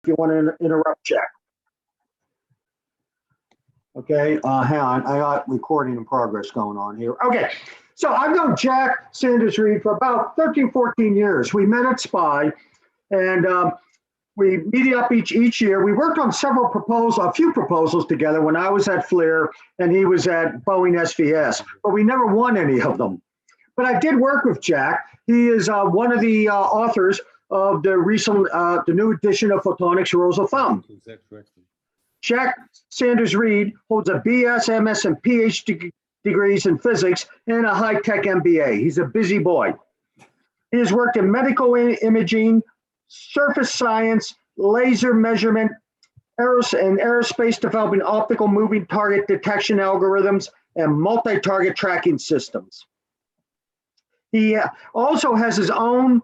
if you want to interrupt Jack. Okay, hang on, I got recording in progress going on here. Okay, so I've known Jack Sanders Reed for about 13, 14 years. We met at SPY, and we meet up each year. We worked on a few proposals together when I was at FLIR and he was at Boeing SVS, but we never won any of them. But I did work with Jack. He is one of the authors of the recent, the new edition of Photonics Rules of Thumb. Jack Sanders Reed holds a BS, MS, and PhD degrees in physics and a high-tech MBA. He's a busy boy. He has worked in medical imaging, surface science, laser measurement, aerospace, developing optical moving target detection algorithms, and multi-target tracking systems. He also has his own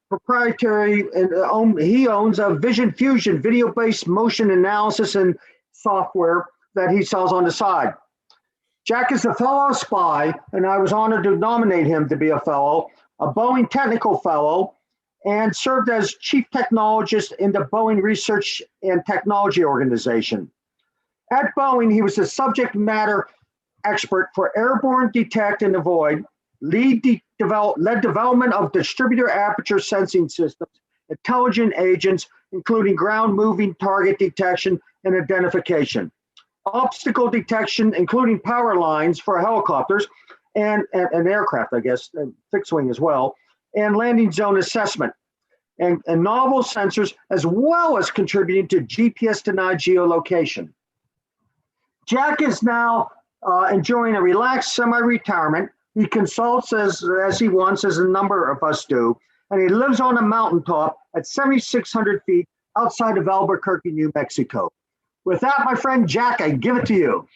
proprietary, he owns a Vision Fusion video-based motion analysis and software that he sells on the side. Jack is a fellow of SPY, and I was honored to nominate him to be a fellow, a Boeing technical fellow, and served as chief technologist in the Boeing Research and Technology Organization. At Boeing, he was the subject matter expert for airborne detect and avoid, led development of distributor aperture sensing systems, intelligent agents, including ground moving target detection and identification, obstacle detection, including power lines for helicopters and aircraft, I guess, and fixed wing as well, and landing zone assessment, and novel sensors, as well as contributing to GPS denied geolocation. Jack is now enjoying a relaxed semi-retirement. He consults as he wants, as a number of us do, and he lives on a mountaintop at 7,600 feet outside of Albuquerque, New Mexico. With that, my friend Jack, I give it to you.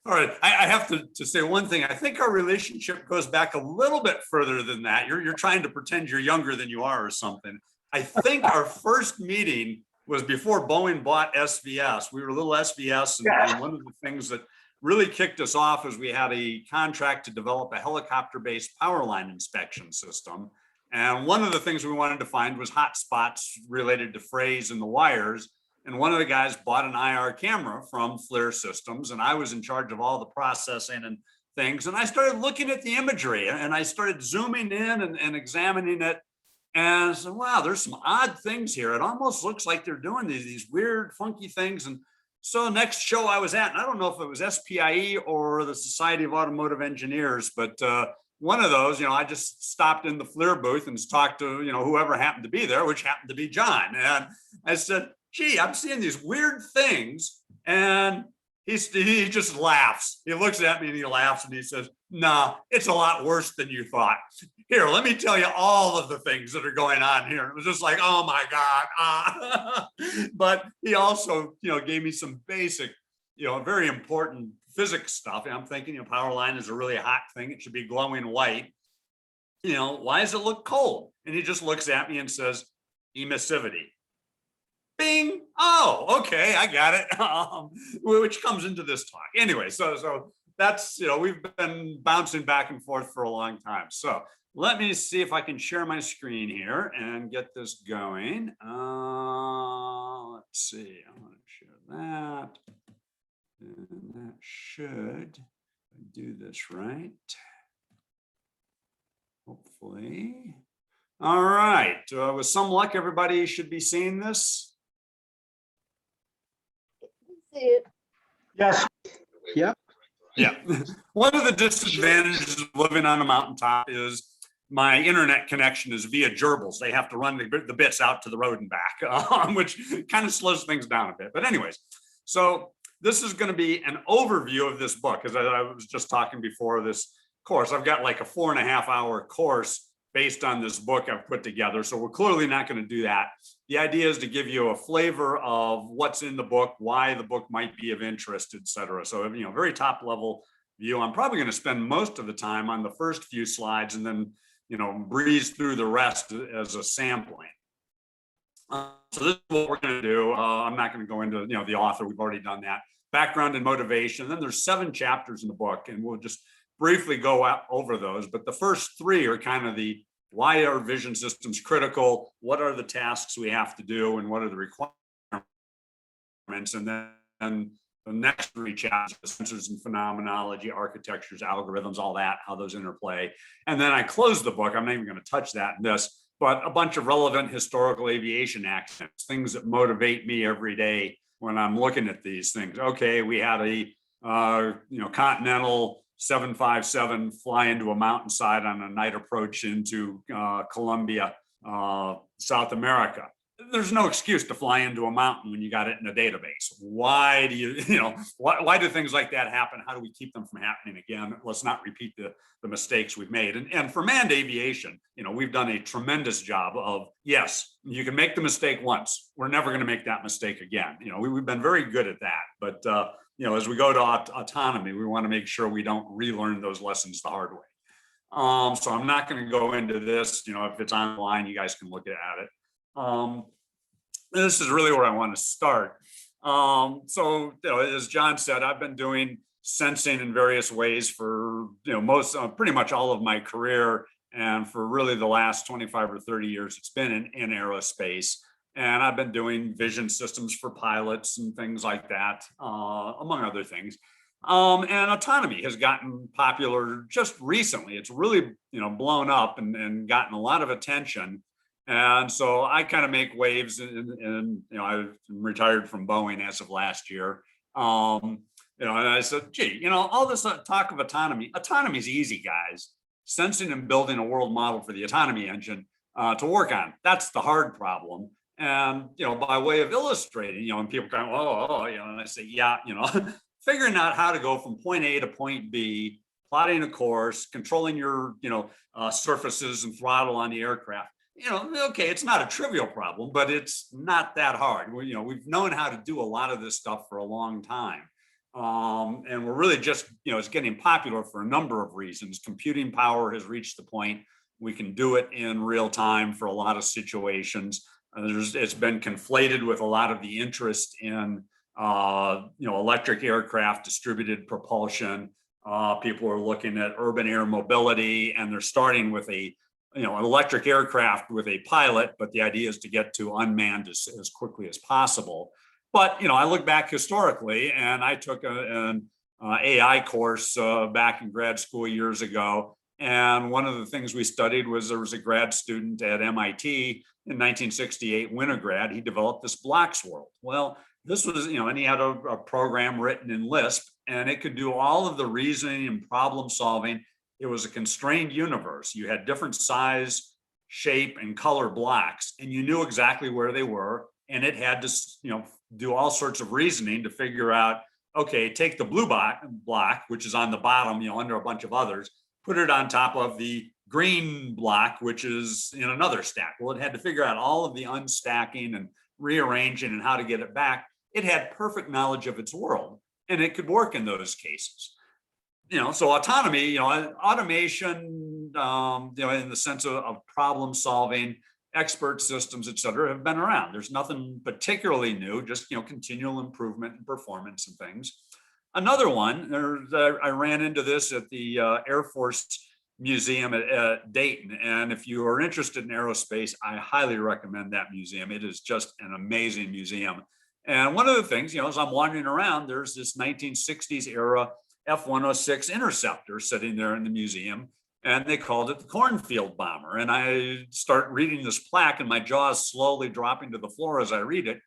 All right, I have to say one thing. I think our relationship goes back a little bit further than that. You're trying to pretend you're younger than you are or something. I think our first meeting was before Boeing bought SVS. We were a little SVS, and one of the things that really kicked us off is we had a contract to develop a helicopter-based power line inspection system. And one of the things we wanted to find was hot spots related to frays in the wires. And one of the guys bought an IR camera from FLIR Systems, and I was in charge of all the processing and things. And I started looking at the imagery, and I started zooming in and examining it. And I said, wow, there's some odd things here. It almost looks like they're doing these weird, funky things. And so next show I was at, and I don't know if it was SPIE or the Society of Automotive Engineers, but one of those, I just stopped in the FLIR booth and talked to, whoever happened to be there, which happened to be John. And I said, gee, I'm seeing these weird things. And he just laughs. He looks at me and he laughs and he says, nah, it's a lot worse than you thought. Here, let me tell you all of the things that are going on here. It was just like, oh my God. But he also, gave me some basic, very important physics stuff. And I'm thinking, power line is a really hot thing. It should be glowing white. Why does it look cold? And he just looks at me and says, emissivity. Bing. Oh, okay, I got it. Which comes into this talk. Anyway, so that's, we've been bouncing back and forth for a long time. So let me see if I can share my screen here and get this going. Let's see, I want to share that. And that should do this right. Hopefully. All right, with some luck, everybody should be seeing this. See it. Yes. Yep. Yeah. One of the disadvantages of living on a mountaintop is my internet connection is via gerbils. They have to run the bits out to the road and back, which kind of slows things down a bit. But anyways, so this is going to be an overview of this book. As I was just talking before this course, I've got like a 4.5-hour course based on this book I've put together. So we're clearly not going to do that. The idea is to give you a flavor of what's in the book, why the book might be of interest, et cetera. So, very top level view. I'm probably going to spend most of the time on the first few slides and then, breeze through the rest as a sampling. So this is what we're going to do. I'm not going to go into, the author. We've already done that. Background and motivation. Then there's 7 chapters in the book, and we'll just briefly go over those. But the first 3 are kind of the Why are vision systems critical? What are the tasks we have to do, and what are the requirements? And then the next three chapters, sensors and phenomenology, architectures, algorithms, all that, how those interplay. And then I close the book. I'm not even going to touch that in this, but a bunch of relevant historical aviation accidents, things that motivate me every day when I'm looking at these things. Okay, we had a Continental 757 fly into a mountainside on a night approach into Colombia, South America. There's no excuse to fly into a mountain when you got it in a database. Why do why do things like that happen? How do we keep them from happening again? Let's not repeat the mistakes we've made. And for manned aviation, we've done a tremendous job of, yes, you can make the mistake once. We're never going to make that mistake again. We've been very good at that. But, as we go to autonomy, we want to make sure we don't relearn those lessons the hard way. So I'm not going to go into this. If it's online, you guys can look at it. This is really where I want to start. So, as John said, I've been doing sensing in various ways for, pretty much all of my career. And for really the last 25 or 30 years, it's been in aerospace. And I've been doing vision systems for pilots and things like that, among other things. And autonomy has gotten popular just recently. It's really, blown up and gotten a lot of attention. And so I kind of make waves, and I'm retired from Boeing as of last year. And I said, gee, all this talk of autonomy is easy, guys. Sensing and building a world model for the autonomy engine to work on. That's the hard problem. And, by way of illustrating, and people go, and I say, yeah, figuring out how to go from point A to point B, plotting a course, controlling your, surfaces and throttle on the aircraft. Okay, it's not a trivial problem, but it's not that hard. We've known how to do a lot of this stuff for a long time. And we're really just, it's getting popular for a number of reasons. Computing power has reached the point we can do it in real time for a lot of situations. It's been conflated with a lot of the interest in, electric aircraft, distributed propulsion. People are looking at urban air mobility, and they're starting with an electric aircraft with a pilot, but the idea is to get to unmanned as quickly as possible. But, I look back historically, and I took an AI course back in grad school years ago. And one of the things we studied was there was a grad student at MIT in 1968, Winograd. He developed this blocks world. Well, this was, and he had a program written in Lisp, and it could do all of the reasoning and problem solving. It was a constrained universe. You had different size, shape, and color blocks, and you knew exactly where they were. And it had to, do all sorts of reasoning to figure out, okay, take the blue block, which is on the bottom, under a bunch of others, put it on top of the green block, which is in another stack. Well, it had to figure out all of the unstacking and rearranging and how to get it back. It had perfect knowledge of its world, and it could work in those cases. So autonomy, automation, in the sense of problem solving, expert systems, et cetera, have been around. There's nothing particularly new, just, continual improvement in performance and things. Another one, I ran into this at the Air Force Museum at Dayton. And if you are interested in aerospace, I highly recommend that museum. It is just an amazing museum. And one of the things, as I'm wandering around, there's this 1960s era F-106 interceptor sitting there in the museum, and they called it the cornfield bomber. And I start reading this plaque, and my jaw is slowly dropping to the floor as I read it.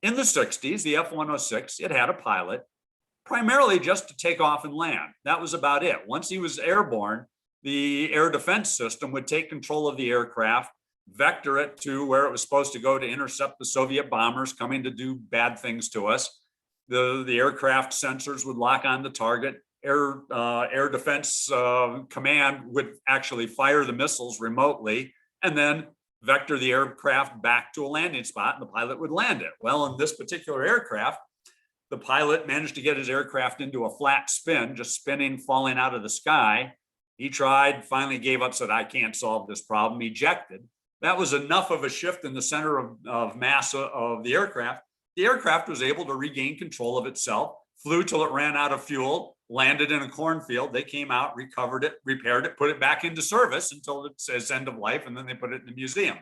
In the 60s, the F-106, it had a pilot, primarily just to take off and land. That was about it. Once he was airborne, the air defense system would take control of the aircraft, vector it to where it was supposed to go to intercept the Soviet bombers coming to do bad things to us. The aircraft sensors would lock on the target. Air Defense Command would actually fire the missiles remotely and then vector the aircraft back to a landing spot, and the pilot would land it. Well, in this particular aircraft, the pilot managed to get his aircraft into a flat spin, just spinning, falling out of the sky. He tried, finally gave up, said, I can't solve this problem, ejected. That was enough of a shift in the center of mass of the aircraft. The aircraft was able to regain control of itself, flew till it ran out of fuel, landed in a cornfield. They came out, recovered it, repaired it, put it back into service until it says end of life, and then they put it in the museum.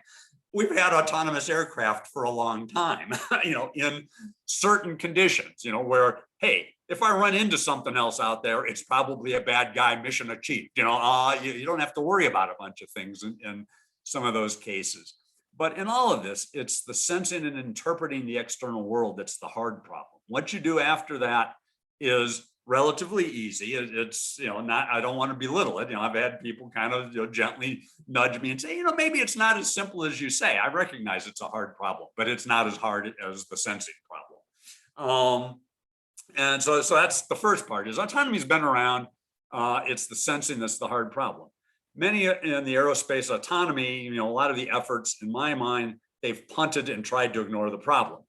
We've had autonomous aircraft for a long time, in certain conditions, where, hey, if I run into something else out there, it's probably a bad guy, mission achieved. You don't have to worry about a bunch of things in some of those cases. But in all of this, it's the sensing and interpreting the external world that's the hard problem. What you do after that is relatively easy. It's not, I don't want to belittle it. I've had people kind of gently nudge me and say, maybe it's not as simple as you say. I recognize it's a hard problem, but it's not as hard as the sensing problem. And so that's the first part. Is autonomy's been around. It's the sensing that's the hard problem. Many in the aerospace autonomy, a lot of the efforts, in my mind, they've punted and tried to ignore the problem.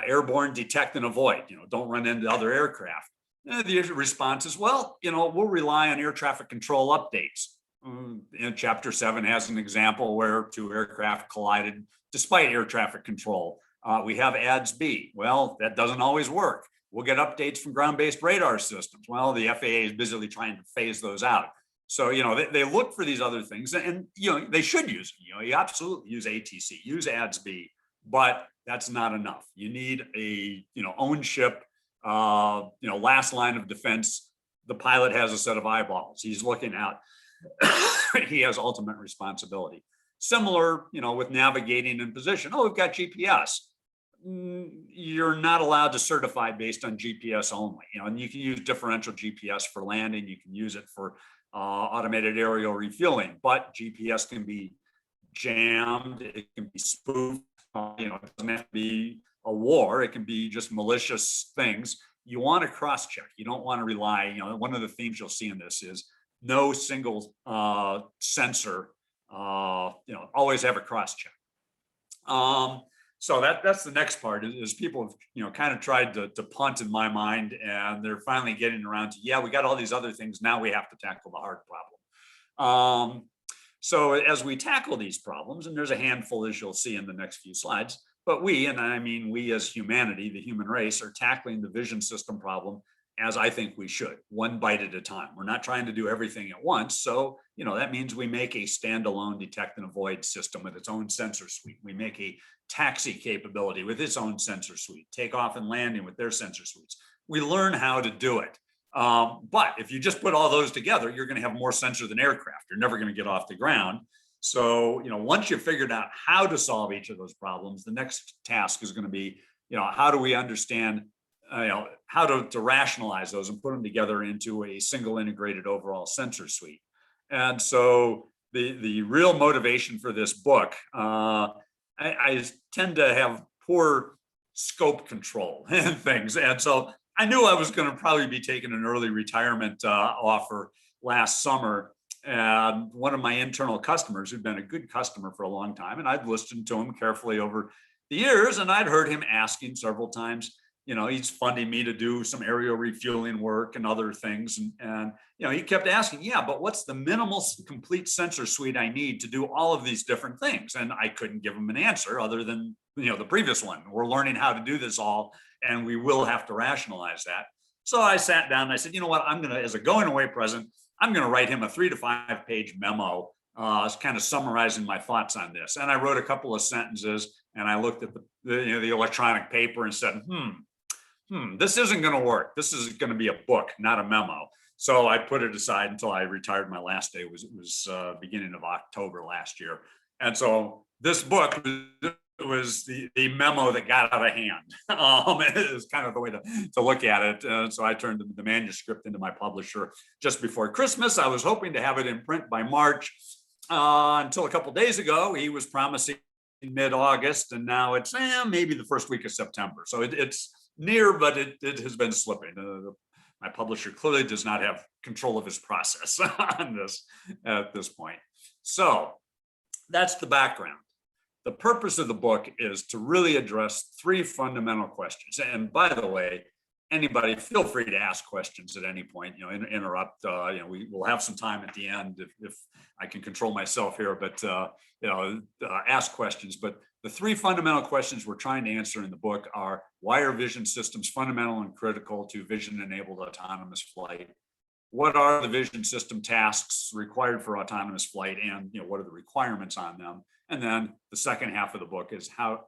Airborne detect and avoid. Don't run into other aircraft. The response is, well, we'll rely on air traffic control updates. Chapter 7 has an example where 2 aircraft collided despite air traffic control. We have ADS-B. Well, that doesn't always work. We'll get updates from ground-based radar systems. Well, the FAA is busily trying to phase those out. So, they look for these other things, and, they should use them. You absolutely use ATC, use ADS-B, but that's not enough. You need a, own ship, last line of defense. The pilot has a set of eyeballs. He's looking out. He has ultimate responsibility. Similar, with navigating and position. Oh, we've got GPS. You're not allowed to certify based on GPS only. And you can use differential GPS for landing. You can use it for automated aerial refueling, but GPS can be jammed. It can be spoofed. It doesn't have to be a war. It can be just malicious things. You want to cross-check. You don't want to rely. One of the themes you'll see in this is no single sensor. Always have a cross-check. So that's the next part. Is people have kind of tried to punt in my mind, and they're finally getting around to, yeah, we got all these other things. Now we have to tackle the hard problem. So as we tackle these problems, and there's a handful, as you'll see in the next few slides, but we, and I mean we as humanity, the human race, are tackling the vision system problem as I think we should, one bite at a time. We're not trying to do everything at once. So, that means we make a standalone detect and avoid system with its own sensor suite. We make a taxi capability with its own sensor suite, takeoff and landing with their sensor suites. We learn how to do it. But if you just put all those together, you're going to have more sensor than aircraft. You're never going to get off the ground. So, once you've figured out how to solve each of those problems, the next task is going to be, how do we understand, how to rationalize those and put them together into a single integrated overall sensor suite. And so the real motivation for this book, I tend to have poor scope control and things. And so I knew I was going to probably be taking an early retirement offer last summer. And one of my internal customers, who'd been a good customer for a long time, and I'd listened to him carefully over the years, and I'd heard him asking several times, he's funding me to do some aerial refueling work and other things. And he kept asking, yeah, but what's the minimal complete sensor suite I need to do all of these different things? And I couldn't give him an answer other than, the previous one. We're learning how to do this all, and we will have to rationalize that. So I sat down and I said, I'm going to, as a going away present, I'm going to write him a 3 to 5 page memo, kind of summarizing my thoughts on this. And I wrote a couple of sentences, and I looked at the electronic paper and said, this isn't going to work. This is going to be a book, not a memo. So I put it aside until I retired. My last day was beginning of October last year. And so this book was the memo that got out of hand. It was kind of the way to look at it. So I turned the manuscript into my publisher just before Christmas. I was hoping to have it in print by March. Until a couple of days ago, he was promising mid-August, and now it's maybe the first week of September. So it's near, but it has been slipping. My publisher clearly does not have control of his process on this at this point. So that's the background. The purpose of the book is to really address 3 fundamental questions. And by the way, anybody feel free to ask questions at any point, interrupt, we will have some time at the end if I can control myself here, but, ask questions. But the three fundamental questions we're trying to answer in the book are: why are vision systems fundamental and critical to vision-enabled autonomous flight? What are the vision system tasks required for autonomous flight, and what are the requirements on them? And then the second half of the book is how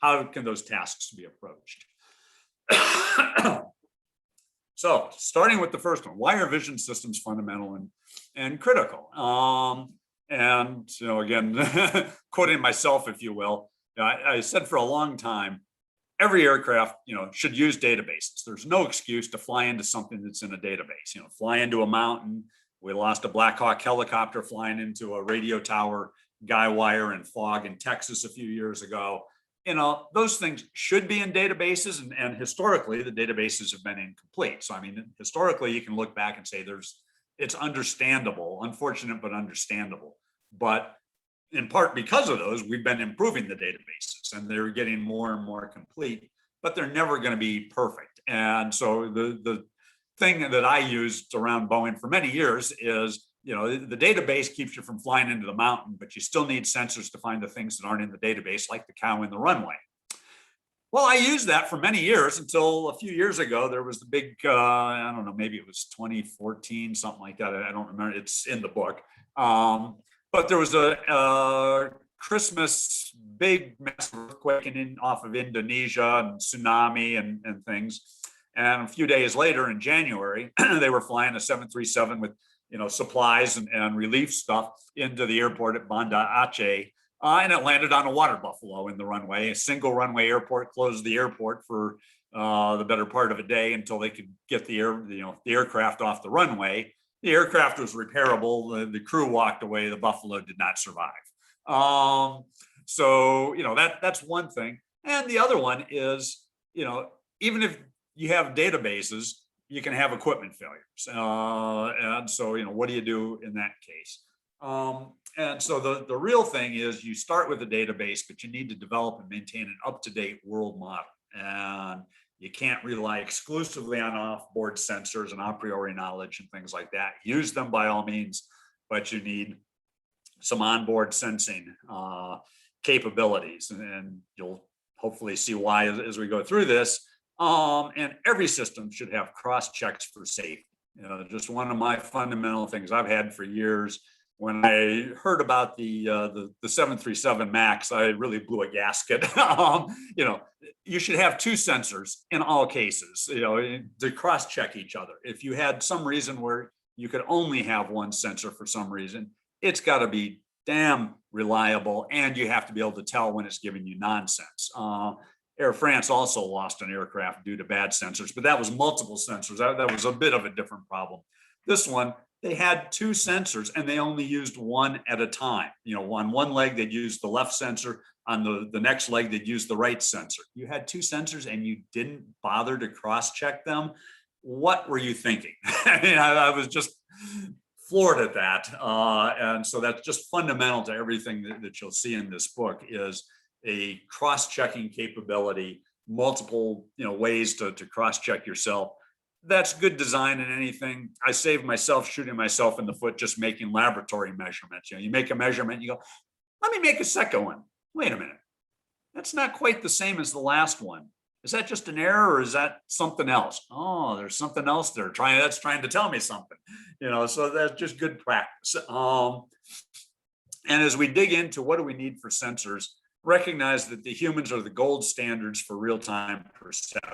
how can those tasks be approached? So starting with the first one, why are vision systems fundamental and critical? And again, quoting myself, if you will, I said for a long time, every aircraft, should use databases. There's no excuse to fly into something that's in a database. Fly into a mountain. We lost a Black Hawk helicopter flying into a radio tower guy wire and fog in Texas a few years ago. Those things should be in databases, and historically the databases have been incomplete. So, I mean, historically you can look back and say it's understandable, unfortunate, but understandable. But in part because of those, we've been improving the databases and they're getting more and more complete, but they're never going to be perfect. And so the thing that I used around Boeing for many years is, the database keeps you from flying into the mountain, but you still need sensors to find the things that aren't in the database, like the cow in the runway. Well, I used that for many years until a few years ago. There was the big, I don't know, maybe it was 2014, something like that. I don't remember. It's in the book. But there was a Christmas big massive earthquake off of Indonesia and tsunami and things. And a few days later in January, they were flying a 737 with supplies and relief stuff into the airport at Banda Aceh. And it landed on a water buffalo in the runway. A single runway airport closed the airport for the better part of a day until they could get the aircraft off the runway. The aircraft was repairable. The crew walked away. The buffalo did not survive. So that's one thing. And the other one is, even if you have databases, you can have equipment failures. And so, what do you do in that case? And so the real thing is you start with a database, but you need to develop and maintain an up-to-date world model. And you can't rely exclusively on off-board sensors and a priori knowledge and things like that. Use them by all means, but you need some onboard sensing capabilities. And you'll hopefully see why as we go through this. And every system should have cross checks for safety. Just one of my fundamental things I've had for years. When I heard about the 737 MAX, I really blew a gasket. You should have two sensors in all cases, to cross check each other. If you had some reason where you could only have one sensor for some reason, it's got to be damn reliable, and you have to be able to tell when it's giving you nonsense. Air France also lost an aircraft due to bad sensors, but that was multiple sensors. That was a bit of a different problem. This one, they had two sensors and they only used one at a time. On one leg, they'd use the left sensor. On the next leg, they'd use the right sensor. You had two sensors and you didn't bother to cross-check them. What were you thinking? I was just floored at that. And so that's just fundamental to everything that you'll see in this book is a cross-checking capability, multiple ways to cross-check yourself. That's good design in anything. I saved myself shooting myself in the foot just making laboratory measurements. You make a measurement, you go, let me make a second one. Wait a minute. That's not quite the same as the last one. Is that just an error or is that something else? Oh, there's something else there that's trying to tell me something. So that's just good practice. And as we dig into what do we need for sensors, recognize that the humans are the gold standards for real-time perception.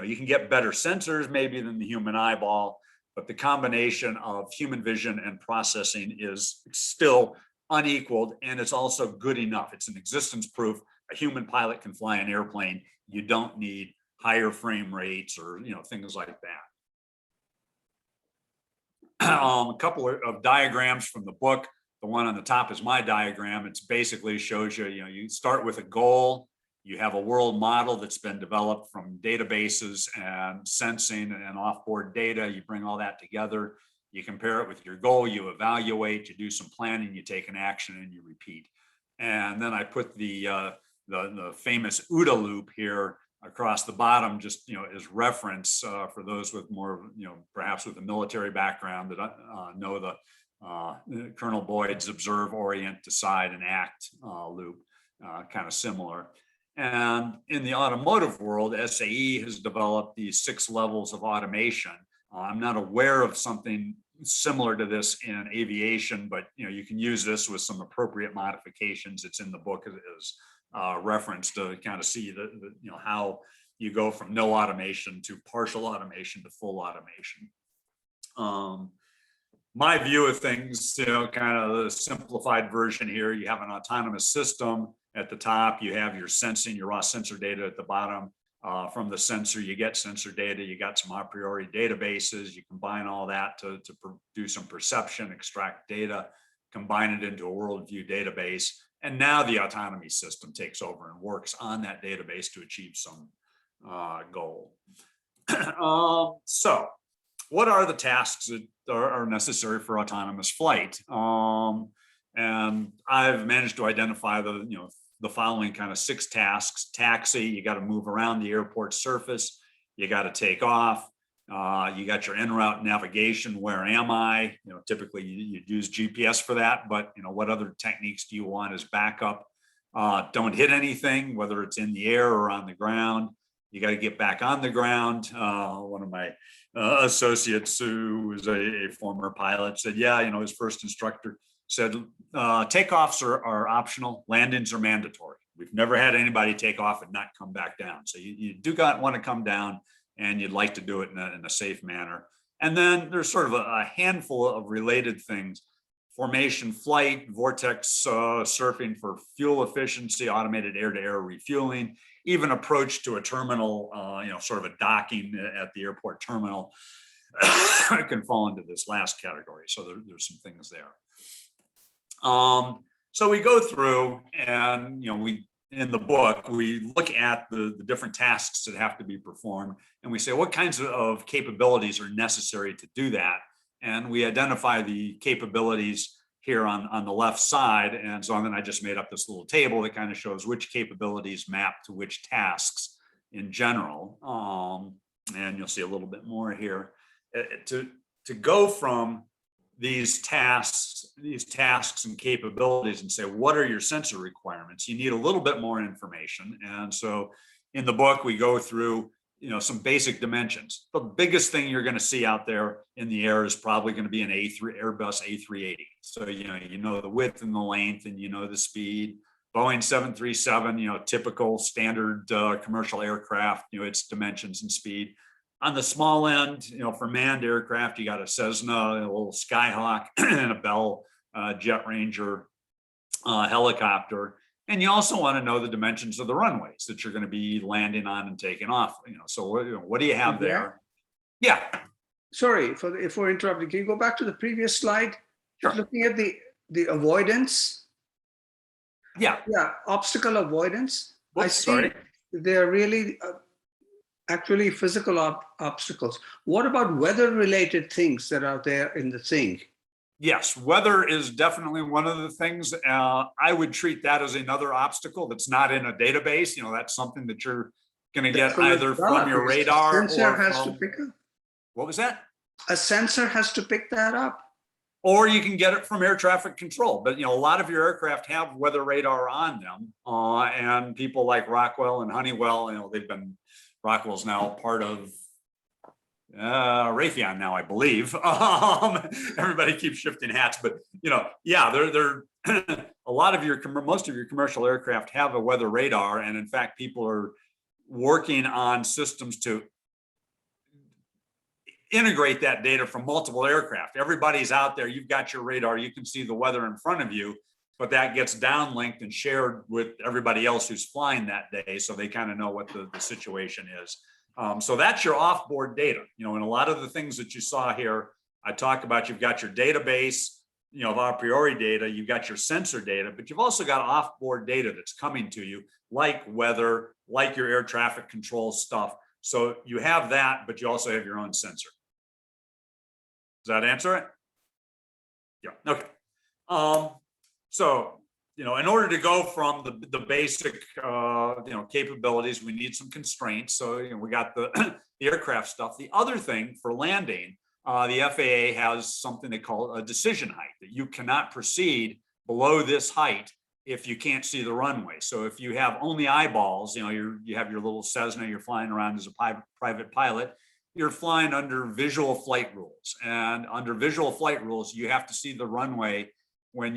You can get better sensors maybe than the human eyeball, but the combination of human vision and processing is still unequaled, and it's also good enough. It's an existence proof. A human pilot can fly an airplane. You don't need higher frame rates or things like that. A couple of diagrams from the book. The one on the top is my diagram. It's basically shows you, you start with a goal. You have a world model that's been developed from databases and sensing and offboard data. You bring all that together. You compare it with your goal. You evaluate. You do some planning. You take an action, and you repeat. And then I put the famous OODA loop here across the bottom, just as reference for those with more, perhaps with a military background that know the Colonel Boyd's observe, orient, decide, and act loop. kind of similar. And in the automotive world, SAE has developed these 6 levels of automation. I'm not aware of something similar to this in aviation, but you can use this with some appropriate modifications. It's in the book as reference to kind of see how you go from no automation to partial automation to full automation. My view of things, kind of the simplified version here, you have an autonomous system at the top, you have your sensing, your raw sensor data at the bottom. From the sensor, you get sensor data, you got some a priori databases, you combine all that to do some perception, extract data, combine it into a worldview database. And now the autonomy system takes over and works on that database to achieve some goal. So what are the tasks that are necessary for autonomous flight? And I've managed to identify the following kind of 6 tasks. Taxi, you got to move around the airport surface. You got to take off. You got your en route navigation. Where am I? Typically you use GPS for that, but what other techniques do you want as backup? Don't hit anything, whether it's in the air or on the ground. You got to get back on the ground. One of my associates, who was a former pilot, said, yeah, his first instructor said, takeoffs are optional, landings are mandatory. We've never had anybody take off and not come back down. So you do want to come down, and you'd like to do it in a safe manner. And then there's sort of a handful of related things: formation flight, vortex surfing for fuel efficiency, automated air-to-air refueling, even approach to a terminal, sort of a docking at the airport terminal. Can fall into this last category. So there's some things there. So we go through, and in the book, we look at the different tasks that have to be performed, and we say what kinds of capabilities are necessary to do that. And we identify the capabilities here on the left side. And so then I just made up this little table that kind of shows which capabilities map to which tasks in general. And you'll see a little bit more here. To go from these tasks and capabilities and say, what are your sensor requirements? You need a little bit more information. And so in the book, we go through, some basic dimensions. The biggest thing you're going to see out there in the air is probably going to be an Airbus A380. So, you know the width and the length, and the speed. Boeing 737, typical standard commercial aircraft, its dimensions and speed. On the small end, for manned aircraft, you got a Cessna, a little Skyhawk, and a Bell Jet Ranger helicopter. And you also want to know the dimensions of the runways that you're going to be landing on and taking off. So what do you have there? Yeah. Sorry for interrupting. Can you go back to the previous slide? Sure. Looking at the avoidance. Yeah. Yeah, obstacle avoidance. Oops, I see sorry. they're really actually physical obstacles. What about weather-related things that are there in the thing? Yes, weather is definitely one of the things. I would treat that as another obstacle that's not in a database. That's something that you're going to get either from your radar or sensor has from, to pick up. What was that? A sensor has to pick that up. Or you can get it from air traffic control. But a lot of your aircraft have weather radar on them, and people like Rockwell and Honeywell, Rockwell's now part of Raytheon now, I believe. Everybody keeps shifting hats, but they're a lot of most of your commercial aircraft have a weather radar, and in fact, people are working on systems to integrate that data from multiple aircraft. Everybody's out there. You've got your radar. You can see the weather in front of you, but that gets downlinked and shared with everybody else who's flying that day, so they kind of know what the situation is. So that's your offboard data. And a lot of the things that you saw here, I talked about, you've got your database, of a priori data, you've got your sensor data, but you've also got offboard data that's coming to you, like weather, like your air traffic control stuff. So you have that, but you also have your own sensor. Does that answer it? Yeah, okay. So, in order to go from the basic, capabilities, we need some constraints. So, we got the aircraft stuff. The other thing for landing, the FAA has something they call a decision height, that you cannot proceed below this height if you can't see the runway. So if you have only eyeballs, you have your little Cessna, you're flying around as a private pilot, you're flying under visual flight rules. And under visual flight rules, you have to see the runway when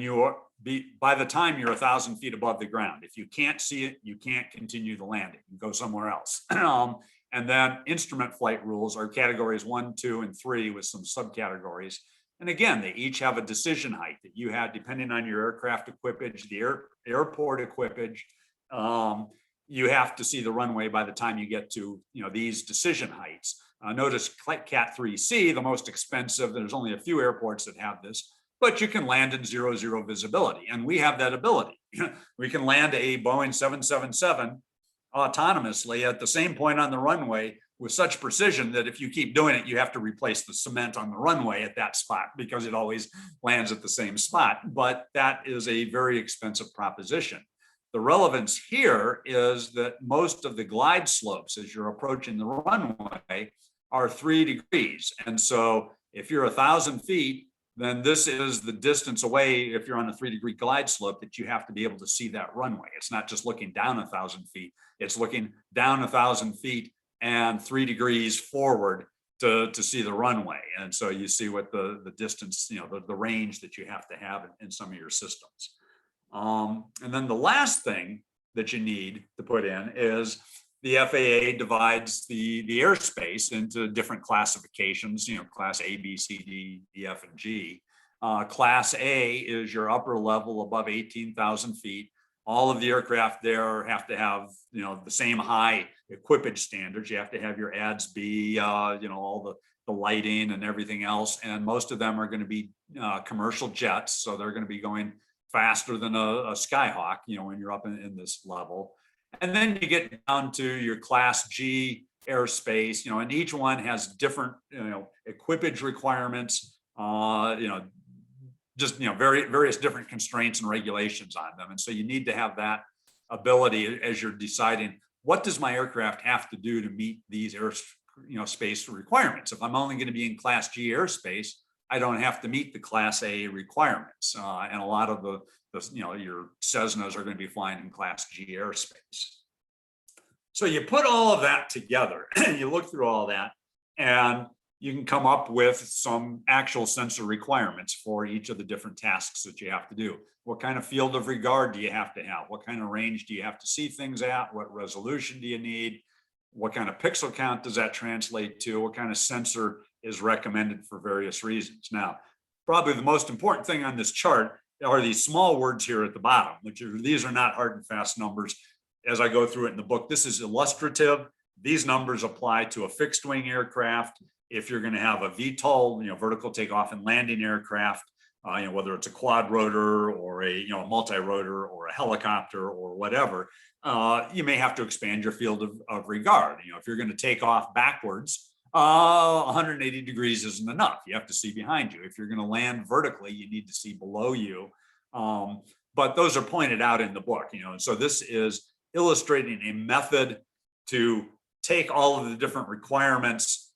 by the time you're 1,000 feet above the ground. If you can't see it, you can't continue the landing. You go somewhere else. And then instrument flight rules are categories 1, 2, and 3 with some subcategories. And again, they each have a decision height that you have depending on your aircraft equipage, the airport equipage. You have to see the runway by the time you get to these decision heights. Notice Cat 3C, the most expensive. There's only a few airports that have this, but you can land in 0, visibility, and we have that ability. We can land a Boeing 777 autonomously at the same point on the runway with such precision that if you keep doing it, you have to replace the cement on the runway at that spot because it always lands at the same spot. But that is a very expensive proposition. The relevance here is that most of the glide slopes as you're approaching the runway are 3 degrees. And so if you're 1,000 feet, then this is the distance away, if you're on a 3-degree glide slope, that you have to be able to see that runway. It's not just looking down 1,000 feet, it's looking down 1,000 feet and 3 degrees forward to see the runway. And so you see what the distance, the range that you have to have in some of your systems. And then the last thing that you need to put in is the FAA divides the airspace into different classifications, class A, B, C, D, E, F, and G. Class A is your upper level above 18,000 feet. All of the aircraft there have to have, the same high equipage standards. You have to have your ADS-B, all the lighting and everything else. And most of them are going to be commercial jets. So they're going to be going faster than a Skyhawk, when you're up in this level. And then you get down to your Class G airspace, and each one has different, equipage requirements, various different constraints and regulations on them. And so you need to have that ability as you're deciding, what does my aircraft have to do to meet these space requirements? If I'm only going to be in Class G airspace, I don't have to meet the Class A requirements. And a lot of your Cessnas are going to be flying in Class G airspace. So you put all of that together, you look through all that, and you can come up with some actual sensor requirements for each of the different tasks that you have to do. What kind of field of regard do you have to have? What kind of range do you have to see things at? What resolution do you need? What kind of pixel count does that translate to? What kind of sensor is recommended for various reasons? Now, probably the most important thing on this chart are these small words here at the bottom, these are not hard and fast numbers. As I go through it in the book, this is illustrative. These numbers apply to a fixed wing aircraft. If you're going to have a VTOL, vertical takeoff and landing aircraft, whether it's a quad rotor or a multi-rotor or a helicopter or whatever, you may have to expand your field of regard. If you're going to take off backwards, 180 degrees isn't enough. You have to see behind you. If you're going to land vertically, you need to see below you. But those are pointed out in the book, and so this is illustrating a method to take all of the different requirements,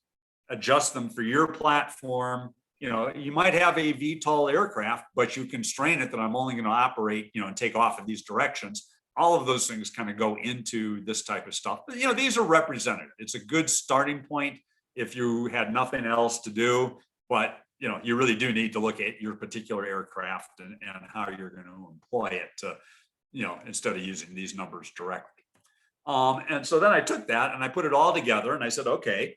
adjust them for your platform. You might have a VTOL aircraft, but you constrain it that I'm only going to operate, and take off in these directions. All of those things kind of go into this type of stuff. But, these are representative. It's a good starting point if you had nothing else to do, but, you really do need to look at your particular aircraft and how you're going to employ it to, instead of using these numbers directly. And so then I took that and I put it all together and I said, okay,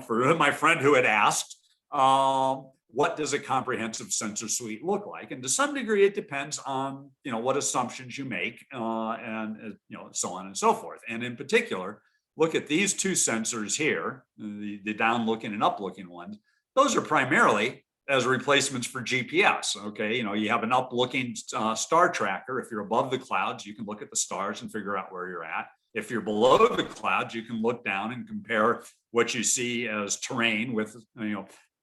for my friend who had asked, what does a comprehensive sensor suite look like? And to some degree, it depends on, what assumptions you make and so on and so forth. And in particular, look at these two sensors here, the down looking and up looking ones. Those are primarily as replacements for GPS. Okay, you have an up looking star tracker. If you're above the clouds, you can look at the stars and figure out where you're at. If you're below the clouds, you can look down and compare what you see as terrain with,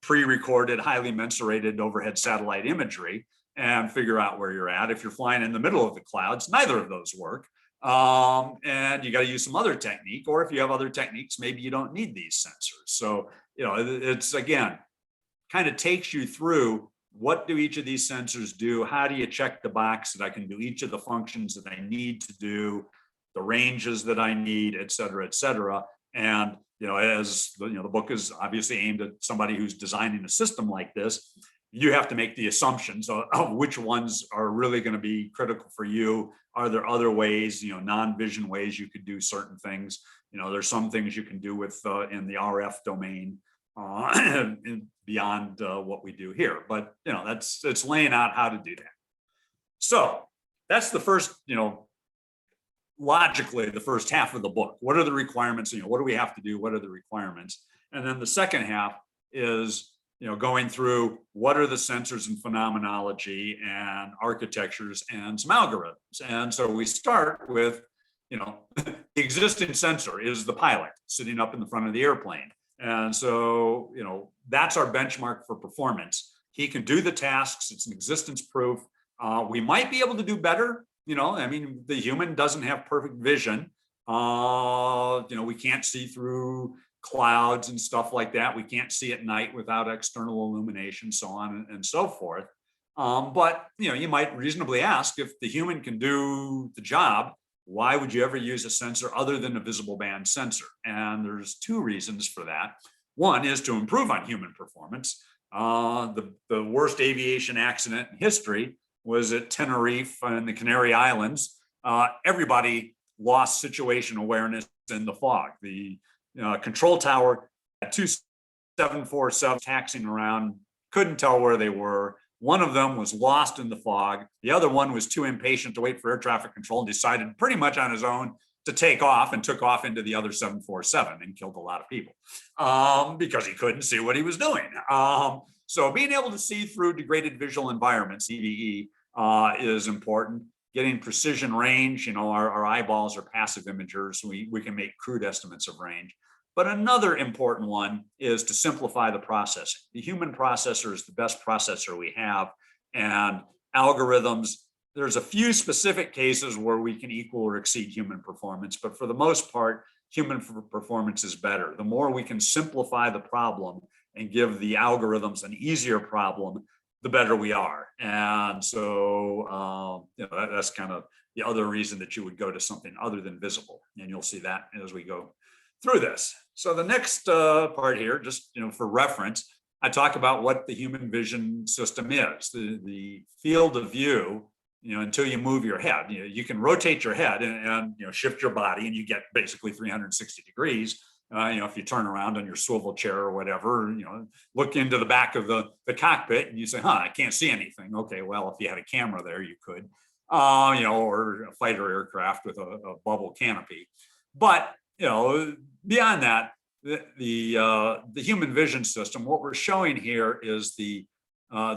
pre-recorded, highly mensurated overhead satellite imagery and figure out where you're at. If you're flying in the middle of the clouds, neither of those work. And you got to use some other technique, or if you have other techniques, maybe you don't need these sensors. So, it's again, kind of takes you through what do each of these sensors do? How do you check the box that I can do each of the functions that I need to do, the ranges that I need, et cetera, et cetera. And, as the book is obviously aimed at somebody who's designing a system like this, you have to make the assumptions of which ones are really going to be critical for you. Are there other ways, non-vision ways you could do certain things? There's some things you can do with in the RF domain beyond what we do here. But, it's laying out how to do that. So that's the first, logically the first half of the book. What are the requirements? What do we have to do? What are the requirements? And then the second half is, going through what are the sensors and phenomenology and architectures and some algorithms. And so we start with, the existing sensor is the pilot sitting up in the front of the airplane. And so, that's our benchmark for performance. He can do the tasks. It's an existence proof. We might be able to do better. The human doesn't have perfect vision. We can't see through clouds and stuff like that. We can't see at night without external illumination, so on and so forth. But, you might reasonably ask, if the human can do the job, why would you ever use a sensor other than a visible band sensor? And there's two reasons for that. One is to improve on human performance. The worst aviation accident in history was at Tenerife in the Canary Islands. Everybody lost situation awareness in the fog. The control tower had two 747 taxiing around, couldn't tell where they were. One of them was lost in the fog. The other one was too impatient to wait for air traffic control and decided pretty much on his own to take off, and took off into the other 747 and killed a lot of people because he couldn't see what he was doing. So being able to see through degraded visual environments, EVE, is important. Getting precision range, our eyeballs are passive imagers. We can make crude estimates of range. But another important one is to simplify the processing. The human processor is the best processor we have, and algorithms, there's a few specific cases where we can equal or exceed human performance, but for the most part, human performance is better. The more we can simplify the problem and give the algorithms an easier problem, the better we are. And so, that's kind of the other reason that you would go to something other than visible. And you'll see that as we go through this. So the next part here, just, for reference, I talk about what the human vision system is. The field of view, until you move your head, you can rotate your head and shift your body, and you get basically 360 degrees. If you turn around on your swivel chair or whatever, look into the back of the cockpit and you say, I can't see anything. Okay, well, if you had a camera there, you could, or a fighter aircraft with a bubble canopy. But, beyond that, the human vision system, what we're showing here is the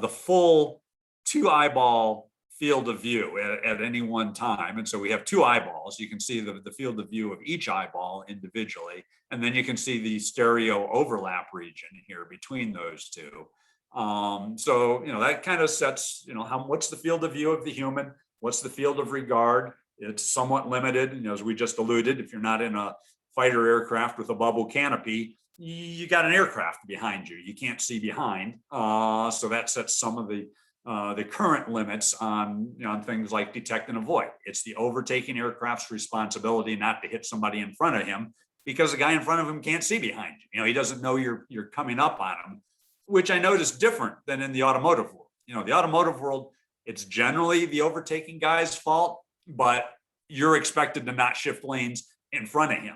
full 2-eyeball field of view at any one time. And so we have 2 eyeballs. You can see the field of view of each eyeball individually. And then you can see the stereo overlap region here between those two. So, that kind of sets, what's the field of view of the human? What's the field of regard? It's somewhat limited. As we just alluded, if you're not in a fighter aircraft with a bubble canopy, you got an aircraft behind you. You can't see behind. So that sets some of the current limits on things like detect and avoid. It's the overtaking aircraft's responsibility not to hit somebody in front of him, because the guy in front of him can't see behind you. He doesn't know you're coming up on him, which I notice different than in the automotive world. The automotive world, it's generally the overtaking guy's fault, but you're expected to not shift lanes in front of him.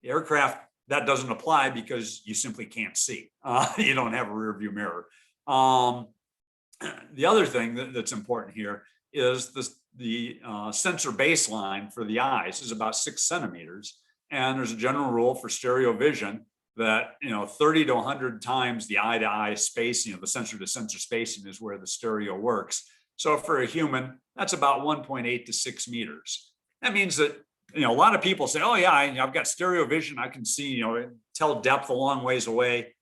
The aircraft, that doesn't apply because you simply can't see. You don't have a rear view mirror. The other thing that's important here is the sensor baseline for the eyes is about 6 centimeters. And there's a general rule for stereo vision that 30 to 100 times the eye-to-eye spacing, the sensor-to-sensor spacing is where the stereo works. So for a human, that's about 1.8 to 6 meters. That means that a lot of people say, oh yeah, I've got stereo vision, I can see, tell depth a long ways away.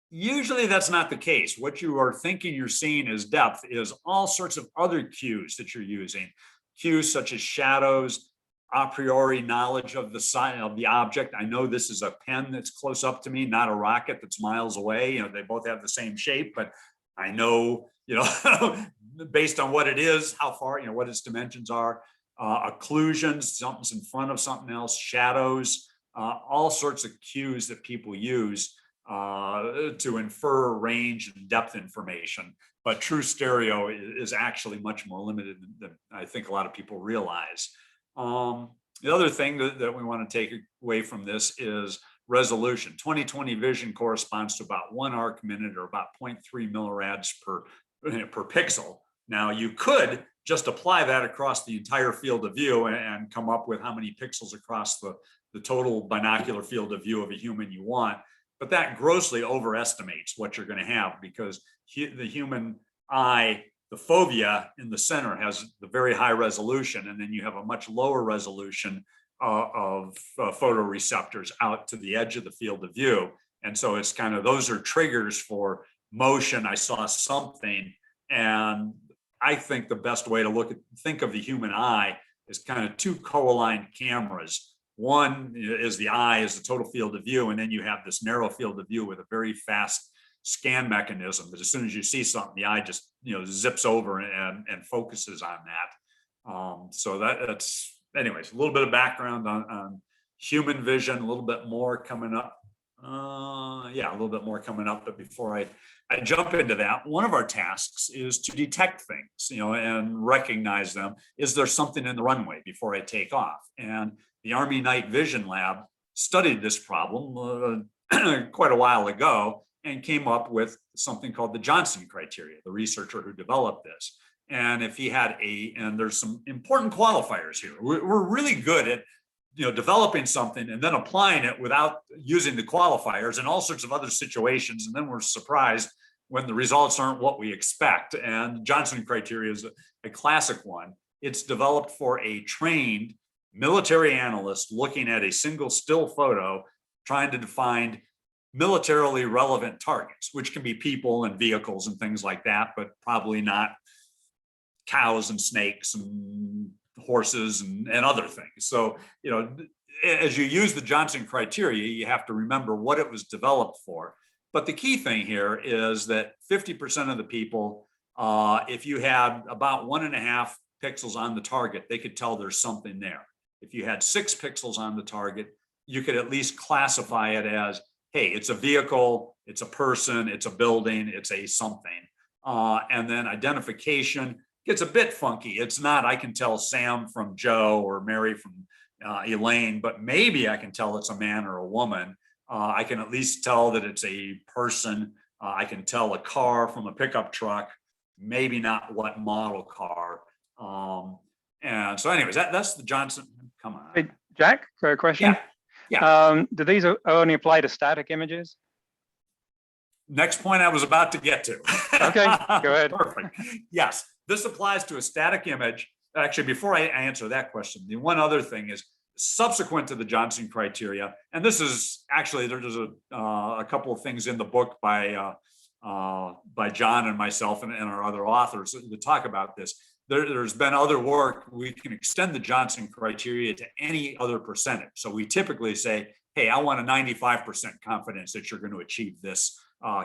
Usually that's not the case. What you are thinking you're seeing as depth is all sorts of other cues that you're using. Cues such as shadows, a priori knowledge of the size of the object. I know this is a pen that's close up to me, not a rocket that's miles away. They both have the same shape, but I know based on what it is, how far, what its dimensions are, occlusions, something's in front of something else, shadows, all sorts of cues that people use to infer range and depth information. But true stereo is actually much more limited than I think a lot of people realize. The other thing that we want to take away from this is resolution. 20/20 vision corresponds to about 1 arc minute, or about 0.3 millirads per pixel. Now, you could just apply that across the entire field of view and come up with how many pixels across the total binocular field of view of a human you want. But that grossly overestimates what you're going to have, because the human eye, the fovea in the center, has the very high resolution, and then you have a much lower resolution of photoreceptors out to the edge of the field of view. And so it's kind of, those are triggers for motion. I saw something, and I think the best way to think of the human eye is kind of 2 co-aligned cameras. One is the eye is the total field of view, and then you have this narrow field of view with a very fast scan mechanism that as soon as you see something, the eye just zips over and focuses on that. So that's, anyways, a little bit of background on human vision, a little bit more coming up. A little bit more coming up. But before I jump into that, one of our tasks is to detect things, and recognize them. Is there something in the runway before I take off? And the Army Night Vision Lab studied this problem quite a while ago and came up with something called the Johnson criteria, the researcher who developed this. And if he had and there's some important qualifiers here. We're really good at developing something and then applying it without using the qualifiers in all sorts of other situations. And then we're surprised when the results aren't what we expect. And Johnson criteria is a classic one. It's developed for a trained military analyst looking at a single still photo, trying to find militarily relevant targets, which can be people and vehicles and things like that, but probably not cows and snakes and horses and other things. So, as you use the Johnson criteria, you have to remember what it was developed for. But the key thing here is that 50% of the people, if you had about 1.5 pixels on the target, they could tell there's something there. If you had 6 pixels on the target, you could at least classify it as, hey, it's a vehicle, it's a person, it's a building, it's a something. And then identification gets a bit funky. It's not, I can tell Sam from Joe or Mary from Elaine, but maybe I can tell it's a man or a woman. I can at least tell that it's a person. I can tell a car from a pickup truck, maybe not what model car. And so anyways, that's the Johnson, come on. Hey, Jack, got a question? Yeah. Do these only apply to static images? Next point I was about to get to. Okay, go ahead. Perfect. Yes, this applies to a static image. Actually, before I answer that question, the one other thing is subsequent to the Johnson criteria, and this is actually, there's a couple of things in the book by John and myself and our other authors to talk about this. There's been other work. We can extend the Johnson criteria to any other percentage. So we typically say, hey, I want a 95% confidence that you're going to achieve this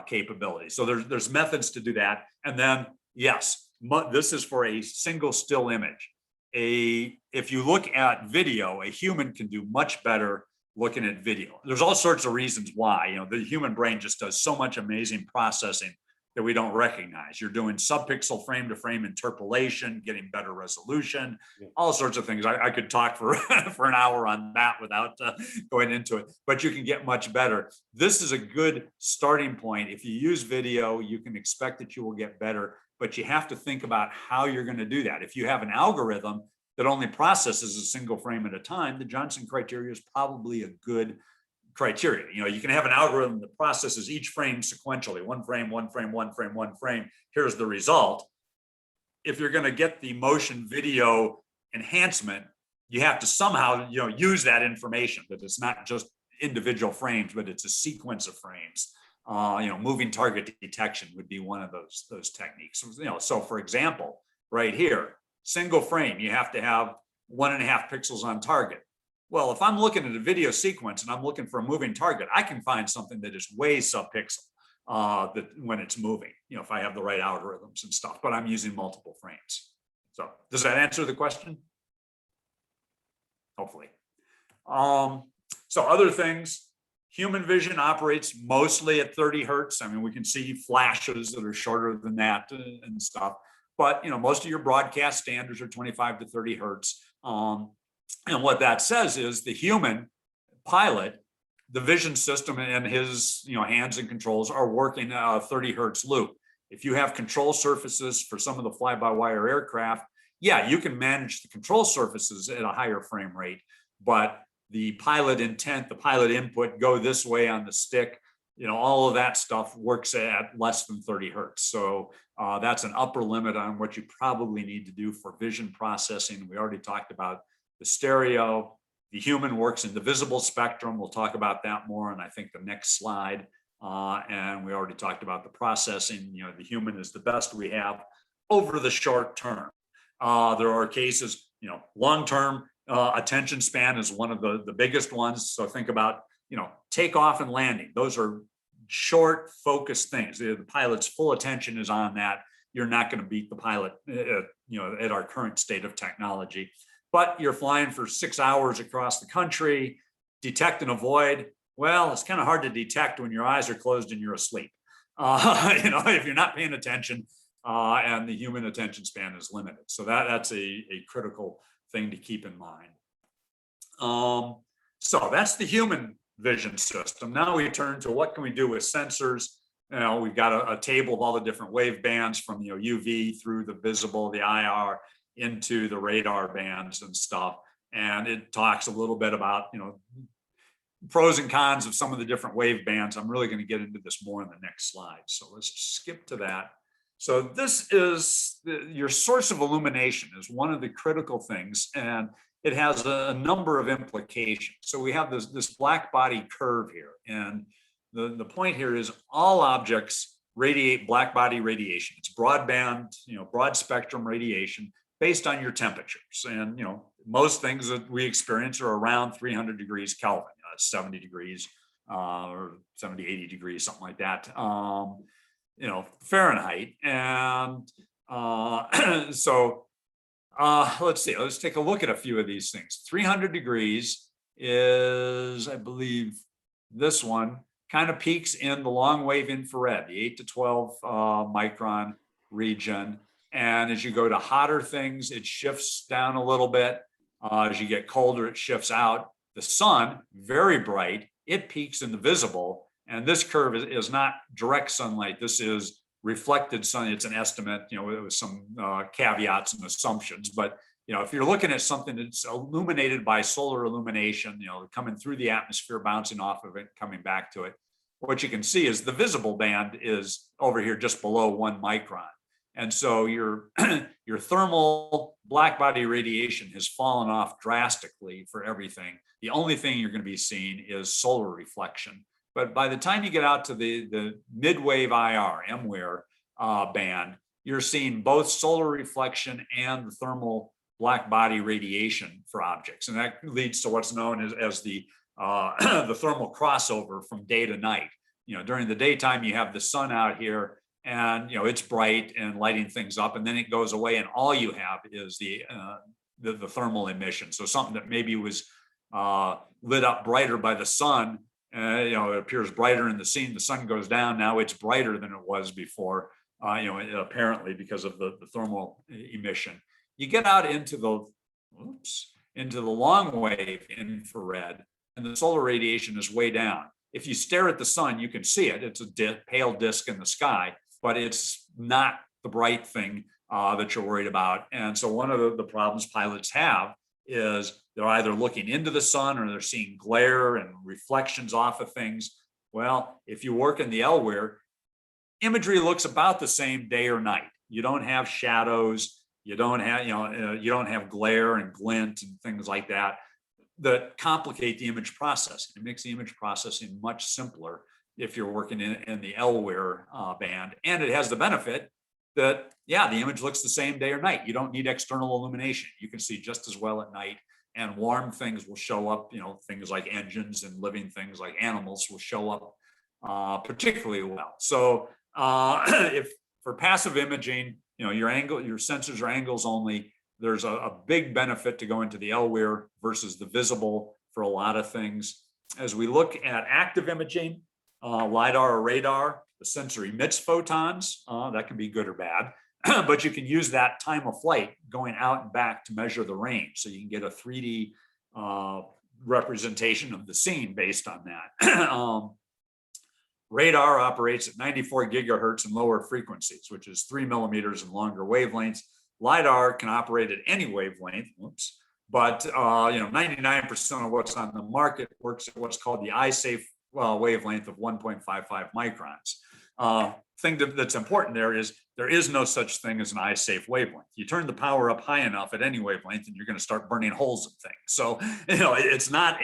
capability. So there's methods to do that. And then, yes, this is for a single still image. If you look at video, a human can do much better looking at video. There's all sorts of reasons why. The human brain just does so much amazing processing that we don't recognize. You're doing subpixel frame to frame interpolation, getting better resolution, all sorts of things. I could talk for an hour on that without going into it, but you can get much better. This is a good starting point. If you use video, you can expect that you will get better, but you have to think about how you're going to do that. If you have an algorithm that only processes a single frame at a time, the Johnson criteria is probably a good criteria. You can have an algorithm that processes each frame sequentially, one frame, one frame, one frame, one frame. Here's the result. If you're going to get the motion video enhancement, you have to somehow, use that information, that it's not just individual frames, but it's a sequence of frames. Moving target detection would be one of those techniques. So for example, right here, single frame, you have to have 1.5 pixels on target. Well, if I'm looking at a video sequence and I'm looking for a moving target, I can find something that is way subpixel. when it's moving, if I have the right algorithms and stuff, but I'm using multiple frames. So does that answer the question? Hopefully. So other things, human vision operates mostly at 30 hertz. I mean, we can see flashes that are shorter than that and stuff, but most of your broadcast standards are 25 to 30 hertz. And what that says is the human pilot, the vision system and his hands and controls are working a 30 hertz loop. If you have control surfaces for some of the fly-by-wire aircraft, yeah, you can manage the control surfaces at a higher frame rate, but the pilot intent, the pilot input, go this way on the stick, all of that stuff works at less than 30 hertz. So that's an upper limit on what you probably need to do for vision processing. We already talked about the stereo. The human works in the visible spectrum. We'll talk about that more on, I think, the next slide. And we already talked about the processing. The human is the best we have over the short term. There are cases, long-term attention span is one of the biggest ones. So think about, takeoff and landing. Those are short, focused things. The pilot's full attention is on that. You're not going to beat the pilot, at our current state of technology. But you're flying for 6 hours across the country, detect and avoid. Well, it's kind of hard to detect when your eyes are closed and you're asleep. If you're not paying attention, and the human attention span is limited. So that's a critical thing to keep in mind. So that's the human vision system. Now we turn to what can we do with sensors. We've got a table of all the different wave bands from UV through the visible, the IR, into the radar bands and stuff. And it talks a little bit about, pros and cons of some of the different wave bands. I'm really going to get into this more in the next slide. So let's skip to that. So this is your source of illumination is one of the critical things, and it has a number of implications. So we have this black body curve here. And the point here is all objects radiate black body radiation. It's broadband, broad spectrum radiation based on your temperatures. And, most things that we experience are around 300 degrees Kelvin, 70 degrees or 70, 80 degrees, something like that, Fahrenheit. And so let's see, let's take a look at a few of these things. 300 degrees is, I believe, this one kind of peaks in the long wave infrared, the 8 to 12 micron region. And as you go to hotter things, it shifts down a little bit. As you get colder, it shifts out. The sun, very bright, it peaks in the visible. And this curve is not direct sunlight. This is reflected sun. It's an estimate, with some caveats and assumptions. But, if you're looking at something that's illuminated by solar illumination, coming through the atmosphere, bouncing off of it, coming back to it, what you can see is the visible band is over here just below 1 micron. And so your thermal black body radiation has fallen off drastically for everything. The only thing you're going to be seeing is solar reflection. But by the time you get out to the mid-wave IR, M-wave band, you're seeing both solar reflection and the thermal black body radiation for objects. And that leads to what's known as the thermal crossover from day to night. During the daytime, you have the sun out here, and it's bright and lighting things up, and then it goes away, and all you have is the thermal emission. So something that maybe was lit up brighter by the sun, it appears brighter in the scene. The sun goes down, now it's brighter than it was before, apparently because of the thermal emission. You get out into the long wave infrared, and the solar radiation is way down. If you stare at the sun, you can see it. It's a pale disk in the sky, but it's not the bright thing that you're worried about. And so one of the problems pilots have is they're either looking into the sun or they're seeing glare and reflections off of things. Well, if you work in the L-ware, imagery looks about the same day or night. You don't have shadows. You don't have, you don't have glare and glint and things like that complicate the image processing. It makes the image processing much simpler if you're working in the L-ware band. And it has the benefit that, the image looks the same day or night. You don't need external illumination. You can see just as well at night, and warm things will show up, things like engines and living things like animals will show up particularly well. So if for passive imaging, your sensors are angles only, there's a big benefit to going to the LWIR versus the visible for a lot of things. As we look at active imaging, LiDAR or radar, the sensor emits photons. That can be good or bad, but you can use that time of flight going out and back to measure the range. So you can get a 3D representation of the scene based on that. Radar operates at 94 gigahertz and lower frequencies, which is 3 millimeters and longer wavelengths. LiDAR can operate at any wavelength, but 99% of what's on the market works at what's called the eye-safe wavelength of 1.55 microns. Thing that's important there is no such thing as an eye-safe wavelength. You turn the power up high enough at any wavelength and you're going to start burning holes in things. So, it's not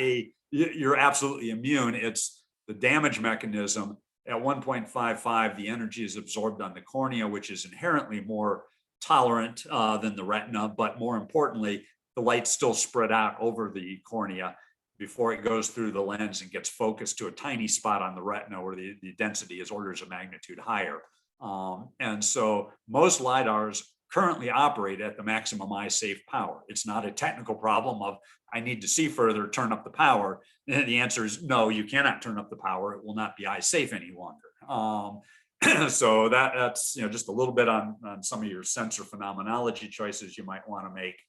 you're absolutely immune. It's the damage mechanism. At 1.55, the energy is absorbed on the cornea, which is inherently more tolerant than the retina, but more importantly, the light's still spread out over the cornea before it goes through the lens and gets focused to a tiny spot on the retina where the density is orders of magnitude higher. And so most LiDARs currently operate at the maximum eye-safe power. It's not a technical problem of, I need to see further, turn up the power. And the answer is no, you cannot turn up the power. It will not be eye-safe any longer. So that's just a little bit on some of your sensor phenomenology choices you might want to make.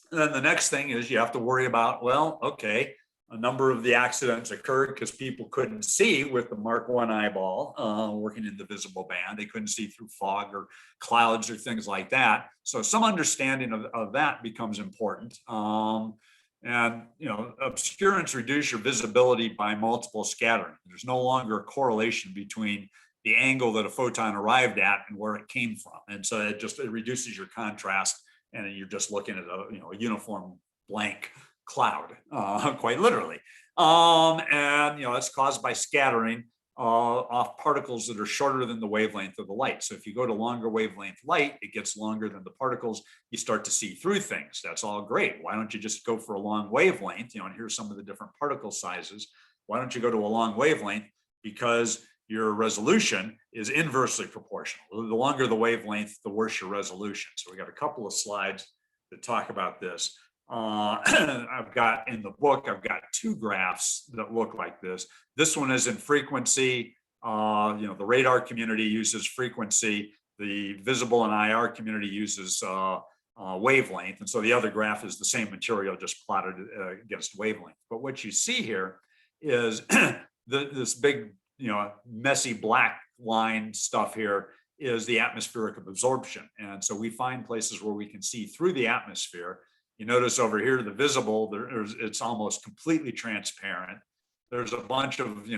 Then the next thing is you have to worry about, well, okay, a number of the accidents occurred because people couldn't see with the Mark I eyeball working in the visible band. They couldn't see through fog or clouds or things like that. So some understanding of that becomes important. And obscurance reduce your visibility by multiple scattering. There's no longer a correlation between the angle that a photon arrived at and where it came from. And so it reduces your contrast, and you're just looking at a uniform blank cloud, quite literally. And it's caused by scattering off particles that are shorter than the wavelength of the light. So if you go to longer wavelength light, it gets longer than the particles. You start to see through things. That's all great. Why don't you just go for a long wavelength? And here's some of the different particle sizes. Why don't you go to a long wavelength? Because your resolution is inversely proportional. The longer the wavelength, the worse your resolution. So we got a couple of slides that talk about this. I've got in the book, I've got two graphs that look like this. This one is in frequency. The radar community uses frequency. The visible and IR community uses wavelength. And so the other graph is the same material, just plotted against wavelength. But what you see here is this big, messy black line stuff here is the atmospheric absorption. And so we find places where we can see through the atmosphere. You notice over here, the visible, it's almost completely transparent. There's a bunch of,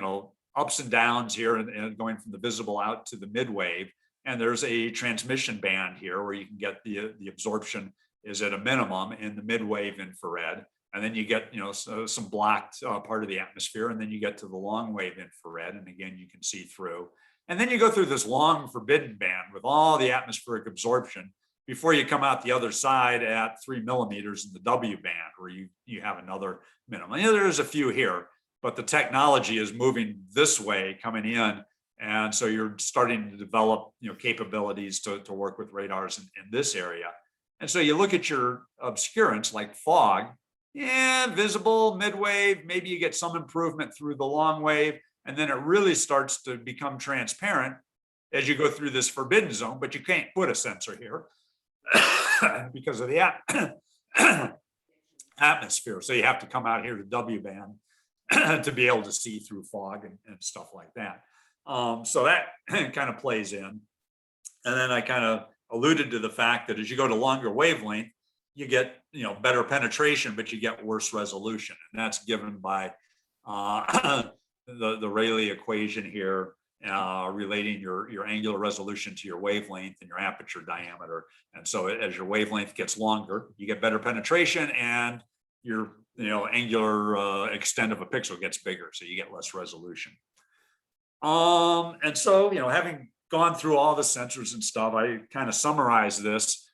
ups and downs here and going from the visible out to the midwave. And there's a transmission band here where you can get the absorption is at a minimum in the midwave infrared. And then you get, some blocked part of the atmosphere. And then you get to the long wave infrared. And again, you can see through. And then you go through this long forbidden band with all the atmospheric absorption before you come out the other side at 3 millimeters in the W band, where you have another minimum. There's a few here, but the technology is moving this way coming in. And so you're starting to develop capabilities to work with radars in this area. And so you look at your obscurance like fog, visible, midwave, maybe you get some improvement through the long wave, and then it really starts to become transparent as you go through this forbidden zone, but you can't put a sensor here because of the atmosphere. So you have to come out here to W band to be able to see through fog and stuff like that. So that kind of plays in. And then I kind of alluded to the fact that as you go to longer wavelength, you get better penetration, but you get worse resolution. And that's given by the Rayleigh equation here, relating your angular resolution to your wavelength and your aperture diameter. And so as your wavelength gets longer, you get better penetration, and your angular extent of a pixel gets bigger, so you get less resolution. And so having gone through all the sensors and stuff, I kind of summarize this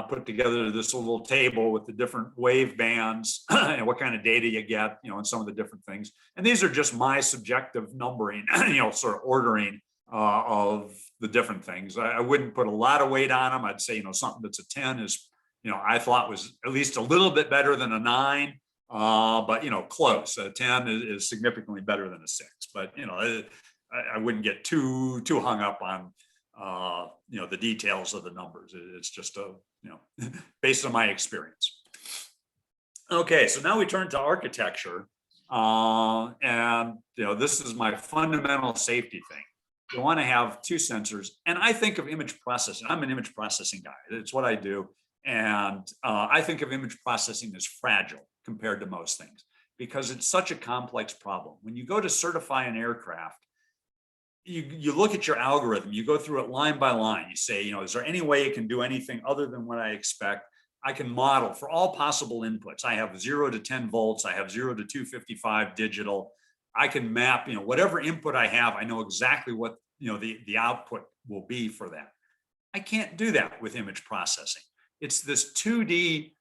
put together this little table with the different wave bands and what kind of data you get, and some of the different things. And these are just my subjective numbering, sort of ordering of the different things. I wouldn't put a lot of weight on them. I'd say, something that's a 10 is, I thought was at least a little bit better than a 9, but, close. A 10 is significantly better than a 6. But, I wouldn't get too hung up on, the details of the numbers. It's just based on my experience. Okay, so now we turn to architecture. And, this is my fundamental safety thing. You want to have 2 sensors. And I think of image processing. I'm an image processing guy. It's what I do. And I think of image processing as fragile compared to most things because it's such a complex problem. When you go to certify an aircraft, you look at your algorithm, you go through it line by line. You say, is there any way it can do anything other than what I expect? I can model for all possible inputs. I have 0 to 10 volts. I have 0 to 255 digital. I can map, whatever input I have, I know exactly what, the output will be for that. I can't do that with image processing. It's this 2D,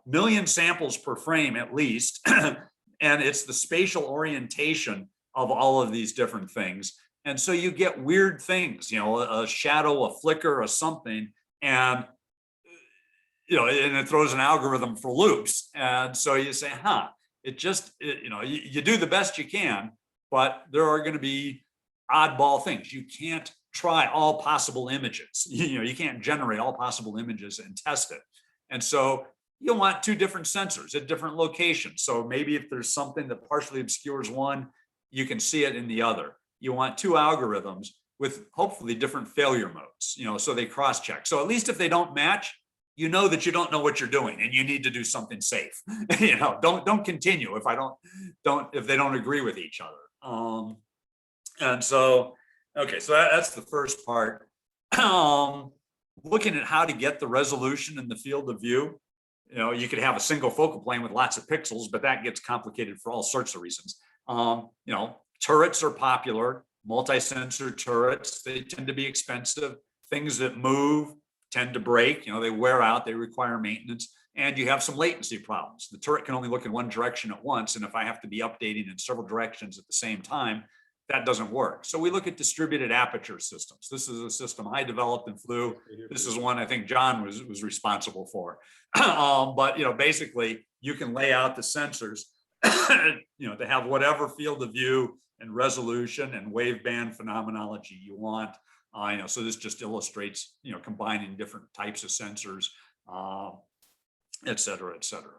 million samples per frame at least. And it's the spatial orientation of all of these different things. And so you get weird things, a shadow, a flicker, or something, and and it throws an algorithm for loops. And so you say, you do the best you can, but there are going to be oddball things. You can't try all possible images. You can't generate all possible images and test it. And so you want 2 different sensors at different locations. So maybe if there's something that partially obscures one, you can see it in the other. You want 2 algorithms with hopefully different failure modes, so they cross-check. So at least if they don't match, that you don't know what you're doing and you need to do something safe. Don't continue if they don't agree with each other. And so, okay, so that's the first part. Looking at how to get the resolution in the field of view. You could have a single focal plane with lots of pixels, but that gets complicated for all sorts of reasons. Turrets are popular, multi-sensor turrets. They tend to be expensive. Things that move tend to break. They wear out, they require maintenance, and you have some latency problems. The turret can only look in one direction at once, and if I have to be updating in several directions at the same time, that doesn't work. So we look at distributed aperture systems. This is a system I developed and flew. This is one I think John was responsible for. But basically you can lay out the sensors to have whatever field of view and resolution and waveband phenomenology you want. So this just illustrates, combining different types of sensors, et cetera, et cetera.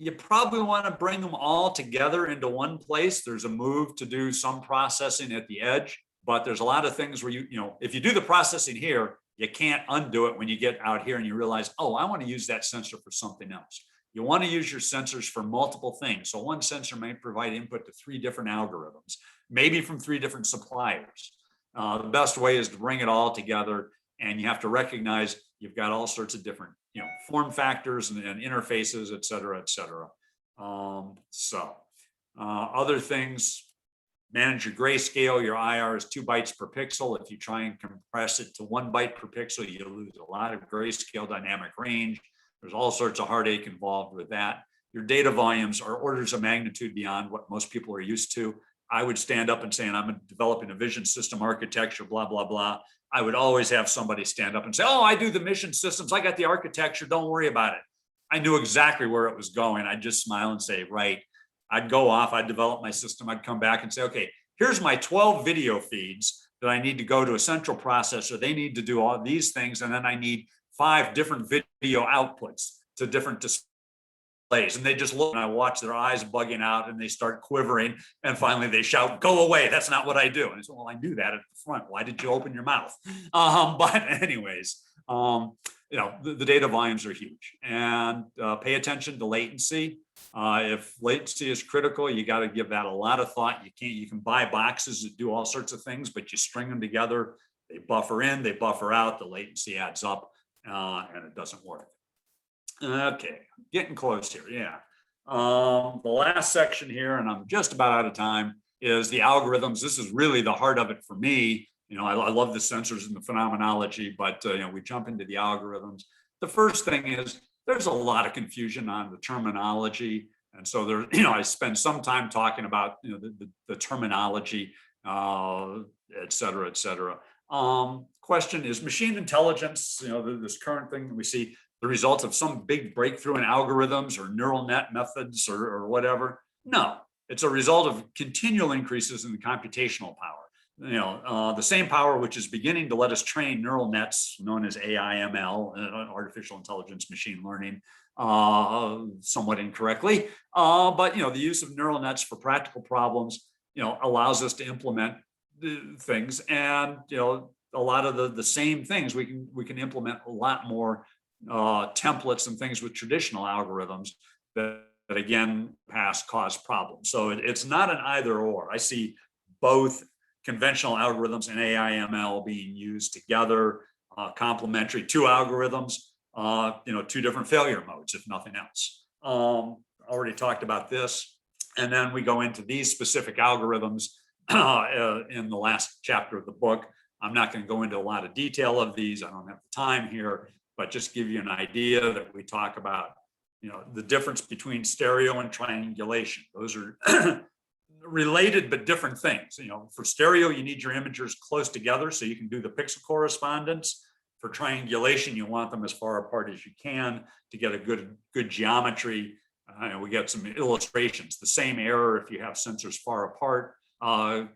You probably want to bring them all together into one place. There's a move to do some processing at the edge, but there's a lot of things where if you do the processing here, you can't undo it when you get out here and you realize, oh, I want to use that sensor for something else. You want to use your sensors for multiple things. So one sensor might provide input to 3 different algorithms, maybe from 3 different suppliers. The best way is to bring it all together, and you have to recognize you've got all sorts of different, form factors and interfaces, et cetera, et cetera. Other things, manage your grayscale. Your IR is 2 bytes per pixel. If you try and compress it to 1 byte per pixel, you lose a lot of grayscale dynamic range. There's all sorts of heartache involved with that. Your data volumes are orders of magnitude beyond what most people are used to. I would stand up and say, I'm developing a vision system architecture, blah, blah, blah. I would always have somebody stand up and say, oh, I do the mission systems. I got the architecture. Don't worry about it. I knew exactly where it was going. I'd just smile and say, right. I'd go off. I'd develop my system. I'd come back and say, okay, here's my 12 video feeds that I need to go to a central processor. They need to do all these things. And then I need 5 different video outputs to different displays. And they just look and I watch their eyes bugging out and they start quivering. And finally they shout, go away. That's not what I do. And I said, well, I knew that at the front. Why did you open your mouth? But anyways, the data volumes are huge, and pay attention to latency. If latency is critical, you got to give that a lot of thought. You can buy boxes that do all sorts of things, but you string them together, they buffer in, they buffer out, the latency adds up, and it doesn't work. Okay, getting close here. Yeah. The last section here, and I'm just about out of time, is the algorithms. This is really the heart of it for me. I love the sensors and the phenomenology, but we jump into the algorithms. The first thing is there's a lot of confusion on the terminology. And so there, I spend some time talking about, the terminology, et cetera, et cetera. Question is machine intelligence, this current thing that we see, the result of some big breakthrough in algorithms or neural net methods or whatever? No, it's a result of continual increases in the computational power. The same power which is beginning to let us train neural nets known as AI/ML, artificial intelligence, machine learning, somewhat incorrectly. But the use of neural nets for practical problems, allows us to implement things, and a lot of the same things we can implement a lot more templates and things with traditional algorithms that again cause problems. So it's not an either or. I see both conventional algorithms and AI/ML being used together, complementary to algorithms, two different failure modes, if nothing else. Already talked about this. And then we go into these specific algorithms in the last chapter of the book. I'm not going to go into a lot of detail of these. I don't have the time here, but just give you an idea that we talk about, the difference between stereo and triangulation. Those are related but different things. For stereo, you need your imagers close together so you can do the pixel correspondence. For triangulation, you want them as far apart as you can to get a good geometry. We get some illustrations. The same error if you have sensors far apart.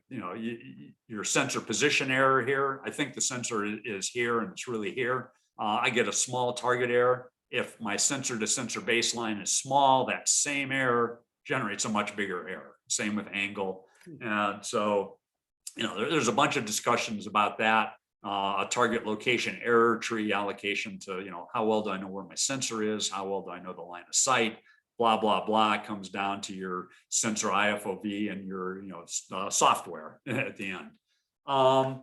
Your sensor position error here. I think the sensor is here and it's really here. I get a small target error. If my sensor to sensor baseline is small, that same error generates a much bigger error. Same with angle. And so, there's a bunch of discussions about that. A target location error tree allocation to, how well do I know where my sensor is? How well do I know the line of sight? Blah, blah, blah. It comes down to your sensor IFOV and your, software at the end.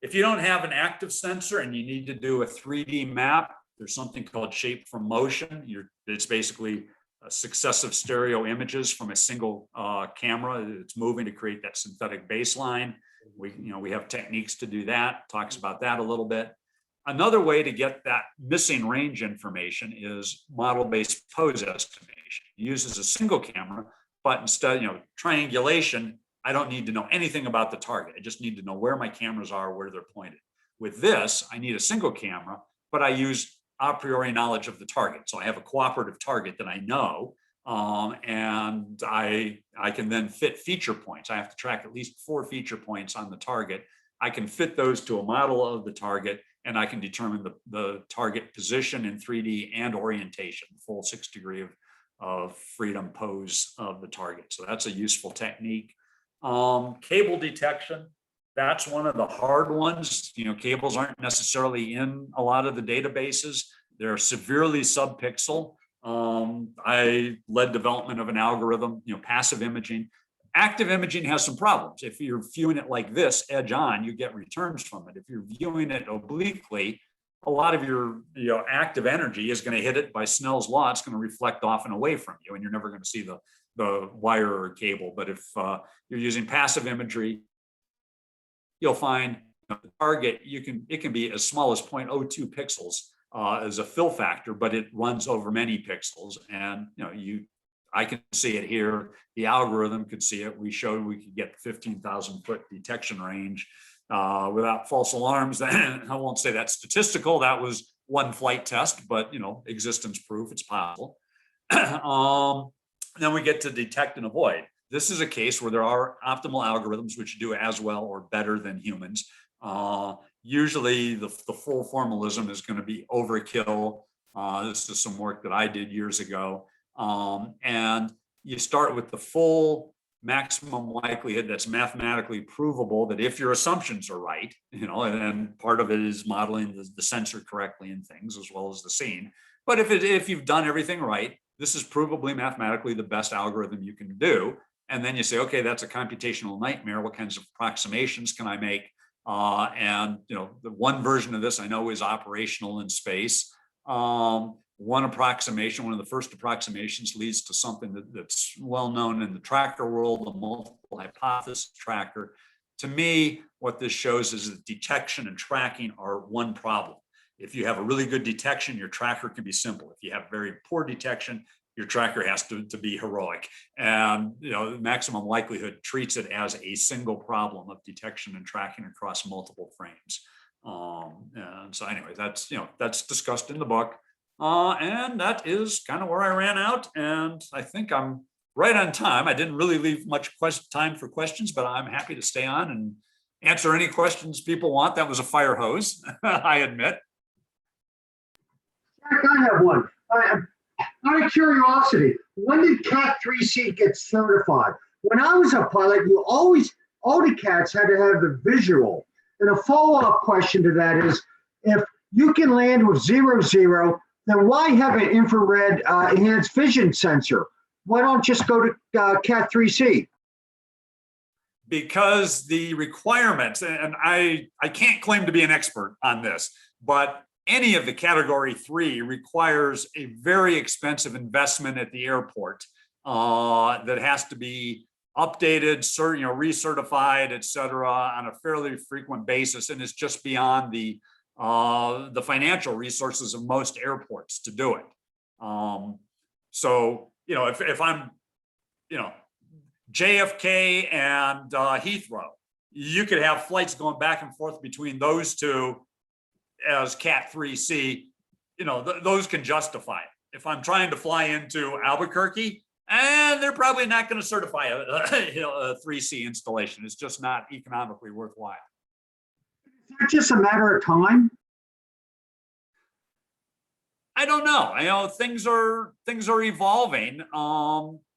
If you don't have an active sensor and you need to do a 3D map, there's something called shape from motion. It's basically successive stereo images from a single camera. It's moving to create that synthetic baseline. We have techniques to do that. Talks about that a little bit. Another way to get that missing range information is model-based pose estimation. It uses a single camera, but instead, triangulation, I don't need to know anything about the target. I just need to know where my cameras are, where they're pointed. With this, I need a single camera, but I use a priori knowledge of the target. So I have a cooperative target that I know, and I can then fit feature points. I have to track at least 4 feature points on the target. I can fit those to a model of the target, and I can determine the target position in 3D and orientation, full 6 degree of freedom pose of the target. So that's a useful technique. Cable detection, that's one of the hard ones. Cables aren't necessarily in a lot of the databases. They're severely subpixel. I led development of an algorithm, passive imaging. Active imaging has some problems. If you're viewing it like this, edge on, you get returns from it. If you're viewing it obliquely, a lot of your active energy is going to hit it by Snell's law. It's going to reflect off and away from you, and you're never going to see the wire or cable. But if you're using passive imagery, you'll find the target, it can be as small as 0.02 pixels as a fill factor, but it runs over many pixels. And I can see it here. The algorithm could see it. We showed we could get 15,000 foot detection range without false alarms. I won't say that's statistical. That was one flight test, but existence proof, it's possible. Then we get to detect and avoid. This is a case where there are optimal algorithms which do as well or better than humans. Usually the full formalism is going to be overkill. This is some work that I did years ago. And you start with the full maximum likelihood that's mathematically provable that if your assumptions are right, and part of it is modeling the sensor correctly and things as well as the scene. But if you've done everything right, this is provably mathematically the best algorithm you can do. And then you say, okay, that's a computational nightmare. What kinds of approximations can I make? And the one version of this I know is operational in space. One approximation, one of the first approximations, leads to something that's well known in the tracker world, the multiple hypothesis tracker. to me, what this shows is that detection and tracking are one problem. If you have a really good detection, your tracker can be simple. If you have very poor detection, your tracker has to be heroic. And maximum likelihood treats it as a single problem of detection and tracking across multiple frames. And so anyway, that's discussed in the book. And that is kind of where I ran out. And I think I'm right on time. I didn't really leave much time for questions, but I'm happy to stay on and answer any questions people want. That was a fire hose, I admit. I have one. Out of curiosity, when did Cat 3C get certified? When I was a pilot, all the cats had to have the visual. And a follow-up question to that is, if you can land with 0-0, then why have an infrared enhanced vision sensor? Why don't just go to Cat 3C? Because the requirements, and I can't claim to be an expert on this, but any of the category 3 requires a very expensive investment at the airport that has to be updated, recertified, et cetera, on a fairly frequent basis. And it's just beyond the financial resources of most airports to do it. So, if I'm, JFK and Heathrow, you could have flights going back and forth between those two as Cat 3C, those can justify it. If I'm trying to fly into Albuquerque, they're probably not going to certify a 3C installation. It's just not economically worthwhile. Is that just a matter of time? I don't know. Things are evolving.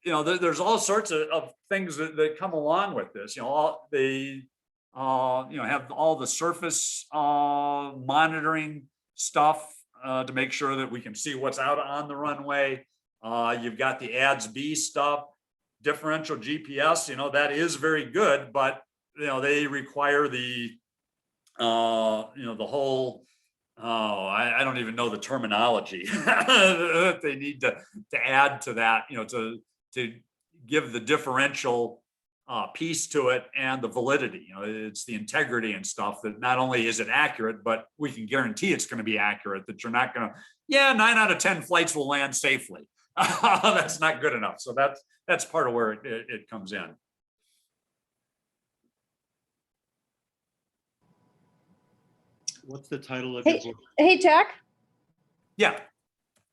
There's all sorts of things that come along with this. Have all the surface monitoring stuff to make sure that we can see what's out on the runway. You've got the ADS-B stuff, differential GPS. That is very good, but they require the whole. I don't even know the terminology that they need to add to that. To give the differential piece to it and the validity. It's the integrity and stuff that not only is it accurate, but we can guarantee it's going to be accurate, that you're not going to, 9 out of 10 flights will land safely. That's not good enough. So that's part of where it comes in. What's the title of your book? Hey, Jack. Yeah.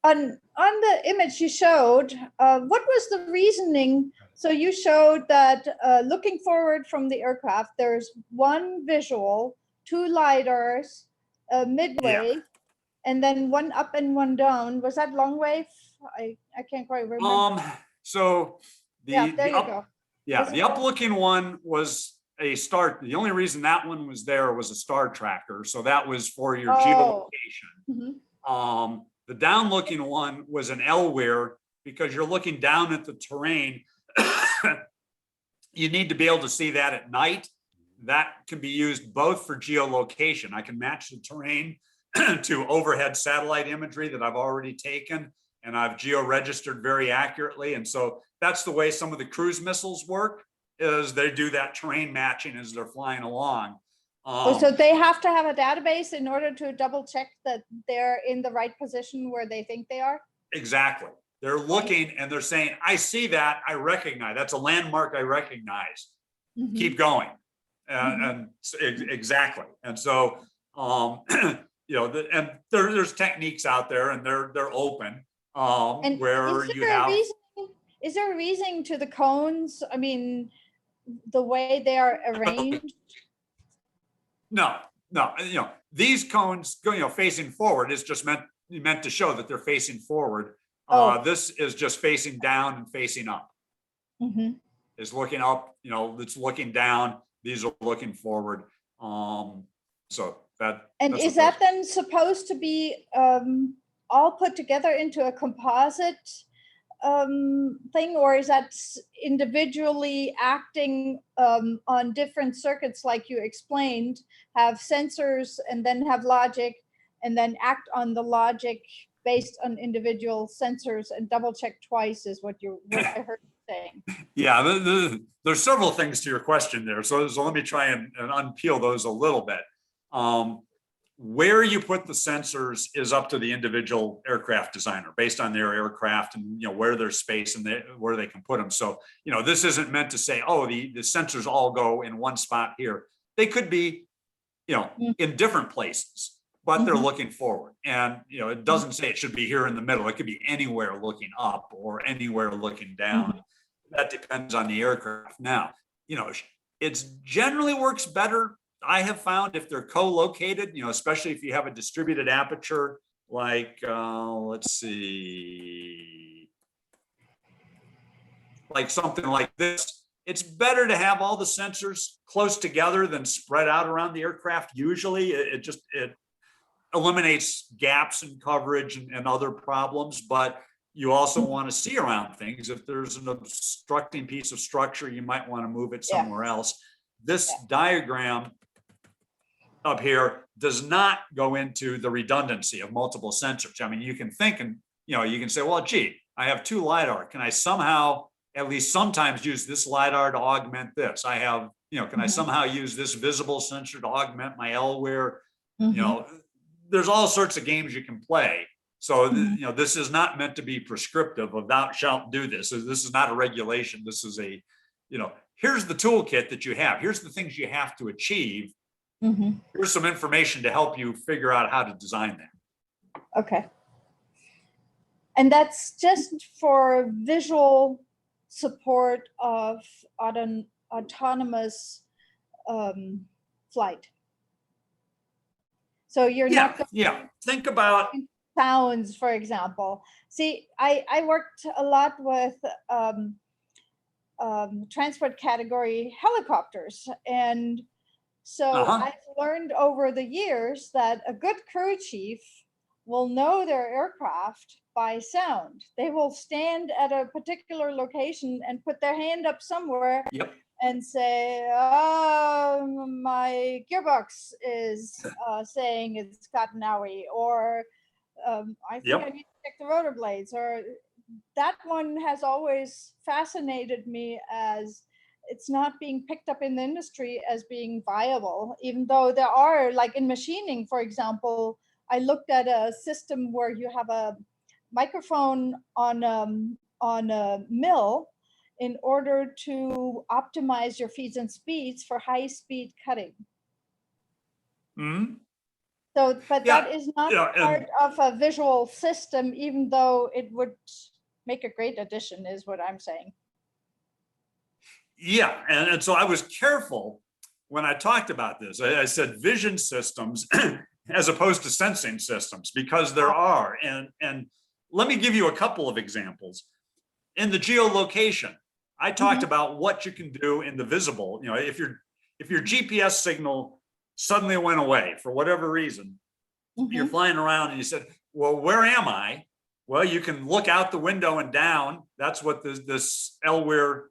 On the image you showed, what was the reasoning? So you showed that looking forward from the aircraft, there's one visual, 2 lidars, midway, and then one up and one down. Was that long wave? I can't quite remember. So there you go. Yeah, the up-looking one was a star. The only reason that one was there was a star tracker. So that was for your geolocation. Mm-hmm. The down-looking one was an LWIR because you're looking down at the terrain. You need to be able to see that at night. That can be used both for geolocation. I can match the terrain to overhead satellite imagery that I've already taken, and I've geo-registered very accurately. And so that's the way some of the cruise missiles work, is they do that terrain matching as they're flying along. So they have to have a database in order to double check that they're in the right position where they think they are? Exactly. They're looking and they're saying, I see that, I recognize, that's a landmark I recognize. Mm-hmm. Keep going. And exactly. And so, and there's techniques out there and they're open And where you have. Is there a reason to the cones? I mean, the way they are arranged? No. These cones facing forward is just meant to show that they're facing forward. This is just facing down and facing up. Mm-hmm. It's looking up, it's looking down. These are looking forward. So that. And is that then supposed to be all put together into a composite thing, or is that individually acting on different circuits, like you explained, have sensors and then have logic, and then act on the logic based on individual sensors and double check twice is what I heard you saying. Yeah, there's several things to your question there. So let me try and unpeel those a little bit. Where you put the sensors is up to the individual aircraft designer based on their aircraft and where there's space and where they can put them. So this isn't meant to say, oh, the sensors all go in one spot here. They could be in different places, but they're looking forward. And it doesn't say it should be here in the middle. It could be anywhere looking up or anywhere looking down. That depends on the aircraft. Now, it generally works better, I have found, if they're co-located, especially if you have a distributed aperture, like, let's see, like something like this. It's better to have all the sensors close together than spread out around the aircraft. Usually it eliminates gaps in coverage and other problems, but you also want to see around things. If there's an obstructing piece of structure, you might want to move it somewhere else. This diagram up here does not go into the redundancy of multiple sensors. I mean, you can think and, you can say, well, gee, I have 2 LiDAR. Can I somehow, at least sometimes, use this LiDAR to augment this? I have, can I somehow use this visible sensor to augment my LWIR? There's all sorts of games you can play. So, this is not meant to be prescriptive of thou shalt do this. This is not a regulation. This is a, here's the toolkit that you have. Here's the things you have to achieve. Here's some information to help you figure out how to design that. Okay. And that's just for visual support of autonomous flight. So you're not think about sounds, for example. See, I worked a lot with transport category helicopters, and so I've learned over the years that a good crew chief will know their aircraft by sound. They will stand at a particular location and put their hand up somewhere and say, oh, my gearbox is saying it's gotten owie, or I think I need to check the rotor blades. Or that one has always fascinated me, as it's not being picked up in the industry as being viable, even though there are, like in machining, for example, I looked at a system where you have a microphone on a mill in order to optimize your feeds and speeds for high speed cutting. So, but that is not part of a visual system, even though it would make a great addition, is what I'm saying. Yeah, and so I was careful when I talked about this. I said vision systems as opposed to sensing systems, because there are. And let me give you a couple of examples. In the geolocation, I talked about what you can do in the visible. If your GPS signal suddenly went away for whatever reason, you're flying around and you said, well, where am I? Well, you can look out the window and down. That's what this LWIR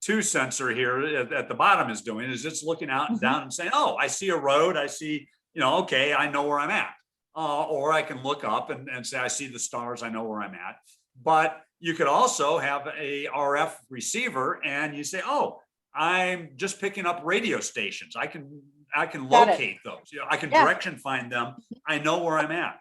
2 sensor here at the bottom is doing, is it's looking out and down and saying, oh, I see a road. I see, okay, I know where I'm at. Or I can look up and say, I see the stars. I know where I'm at. But you could also have a RF receiver and you say, oh, I'm just picking up radio stations. I can locate those. I can direction find them. I know where I'm at.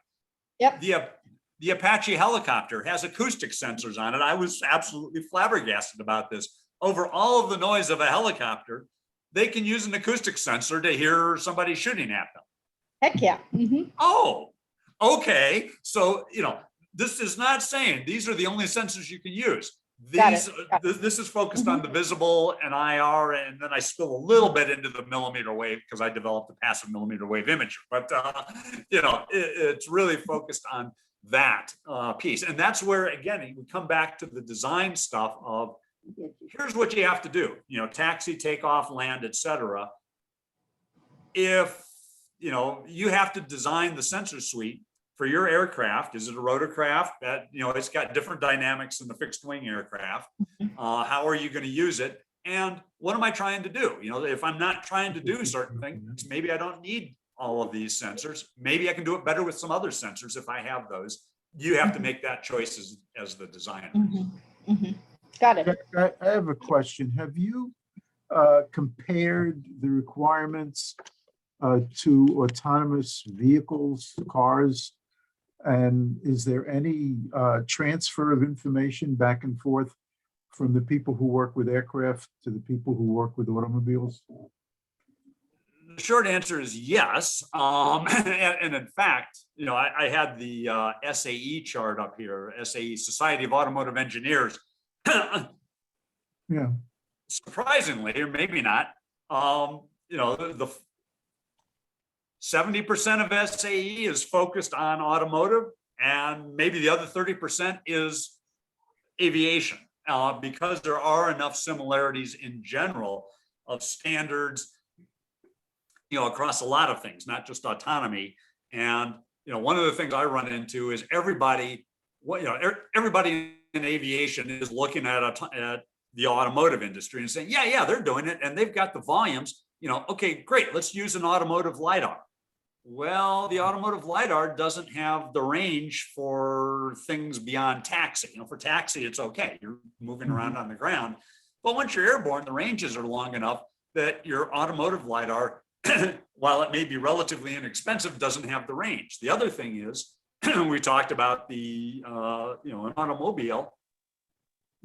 The Apache helicopter has acoustic sensors on it. I was absolutely flabbergasted about this. Over all of the noise of a helicopter, they can use an acoustic sensor to hear somebody shooting at them. Heck yeah. Oh, okay. So, this is not saying these are the only sensors you can use. This is focused on the visible and IR, and then I spill a little bit into the millimeter wave because I developed a passive millimeter wave imager. But, it's really focused on that piece. And that's where, again, we come back to the design stuff of, here's what you have to do, taxi, takeoff, land, etc. If, you have to design the sensor suite for your aircraft. Is it a rotorcraft that, it's got different dynamics than the fixed wing aircraft? How are you going to use it? And what am I trying to do? If I'm not trying to do certain things, maybe I don't need all of these sensors. Maybe I can do it better with some other sensors if I have those. You have to make that choice as the designer. Got it. I have a question. Have you compared the requirements to autonomous vehicles, cars? And is there any transfer of information back and forth from the people who work with aircraft to the people who work with automobiles? The short answer is yes. And in fact, I had the SAE chart up here, SAE, Society of Automotive Engineers. Yeah. Surprisingly, or maybe not, the 70% of SAE is focused on automotive, and maybe the other 30% is aviation, because there are enough similarities in general of standards, across a lot of things, not just autonomy. And one of the things I run into is everybody in aviation is looking at the automotive industry and saying, yeah, they're doing it and they've got the volumes. Okay, great, let's use an automotive LiDAR. Well, the automotive LiDAR doesn't have the range for things beyond taxi. For taxi, it's okay, you're moving around on the ground. But once you're airborne, the ranges are long enough that your automotive LiDAR, while it may be relatively inexpensive, doesn't have the range. The other thing is, we talked about an automobile,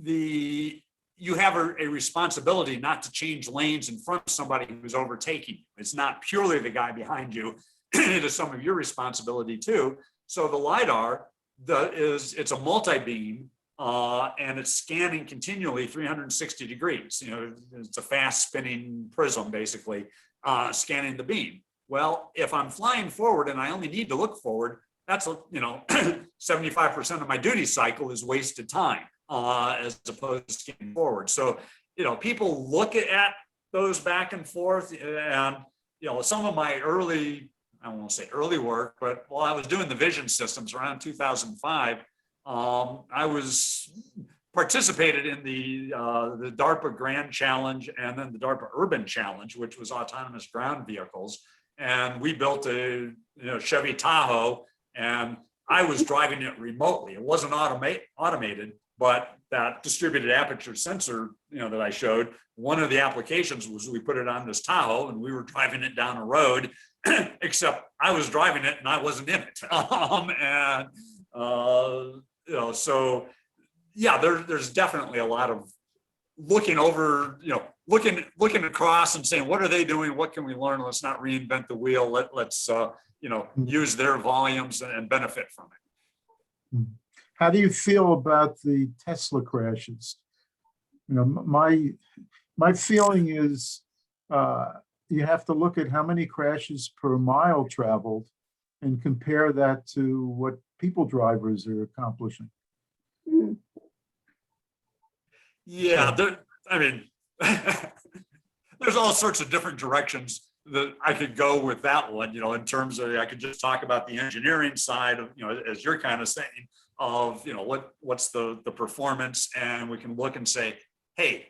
you have a responsibility not to change lanes in front of somebody who's overtaking you. It's not purely the guy behind you. It is some of your responsibility too. So the LiDAR it's a multi-beam, and it's scanning continually 360 degrees. It's a fast spinning prism, basically, scanning the beam. Well, if I'm flying forward and I only need to look forward, that's 75% of my duty cycle is wasted time, as opposed to scanning forward. So people look at those back and forth, and some of my I won't say early work, but while I was doing the vision systems around 2005, I was participated in the DARPA Grand Challenge and then the DARPA Urban Challenge, which was autonomous ground vehicles. And we built a Chevy Tahoe, and I was driving it remotely. It wasn't automated, but that distributed aperture sensor, that I showed, one of the applications was we put it on this Tahoe and we were driving it down a road, except I was driving it and I wasn't in it. So yeah, there's definitely a lot of looking over, looking across and saying, what are they doing? What can we learn? Let's not reinvent the wheel. Let's use their volumes and benefit from it. How do you feel about the Tesla crashes? My feeling is you have to look at how many crashes per mile traveled and compare that to what people drivers are accomplishing. Yeah, there's all sorts of different directions that I could go with that one, in terms of, I could just talk about the engineering side of, as you're kind of saying, of, what's the performance, and we can look and say, hey,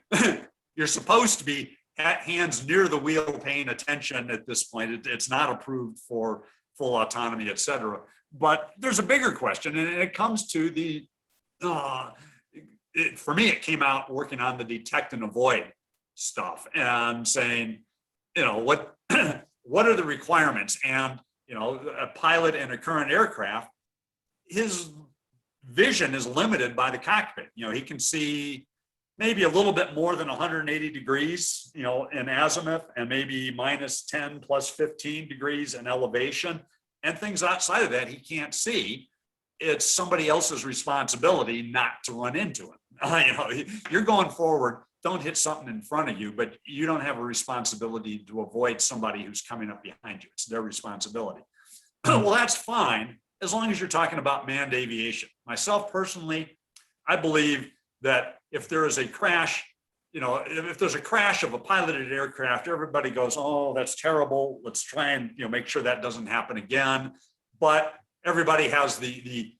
you're supposed to be at hands near the wheel paying attention at this point. It's not approved for full autonomy, et cetera. But there's a bigger question, and it comes to the, for me, it came out working on the detect and avoid stuff and saying, what are the requirements? And, a pilot in a current aircraft, his vision is limited by the cockpit. He can see maybe a little bit more than 180 degrees, in azimuth, and maybe minus 10 plus 15 degrees in elevation, and things outside of that he can't see. It's somebody else's responsibility not to run into him. You're going forward, don't hit something in front of you, but you don't have a responsibility to avoid somebody who's coming up behind you. It's their responsibility. Well, that's fine, as long as you're talking about manned aviation. Myself personally, I believe that if there is a crash, if there's a crash of a piloted aircraft, everybody goes, oh, that's terrible. Let's try and make sure that doesn't happen again. But everybody has the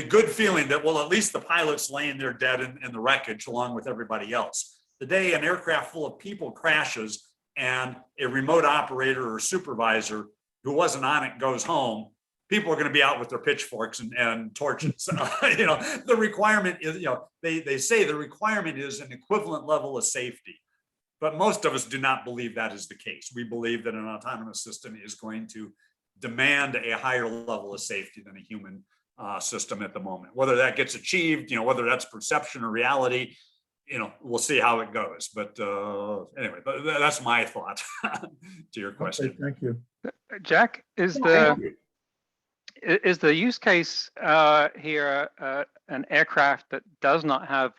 good feeling that, well, at least the pilot's laying there dead in the wreckage along with everybody else. The day an aircraft full of people crashes and a remote operator or supervisor who wasn't on it goes home, people are going to be out with their pitchforks and torches. The requirement is, they say the requirement is an equivalent level of safety. But most of us do not believe that is the case. We believe that an autonomous system is going to demand a higher level of safety than a human system at the moment. Whether that gets achieved, whether that's perception or reality, we'll see how it goes. But anyway, that's my thought to your question. Okay, thank you. Jack, is the use case here an aircraft that does not have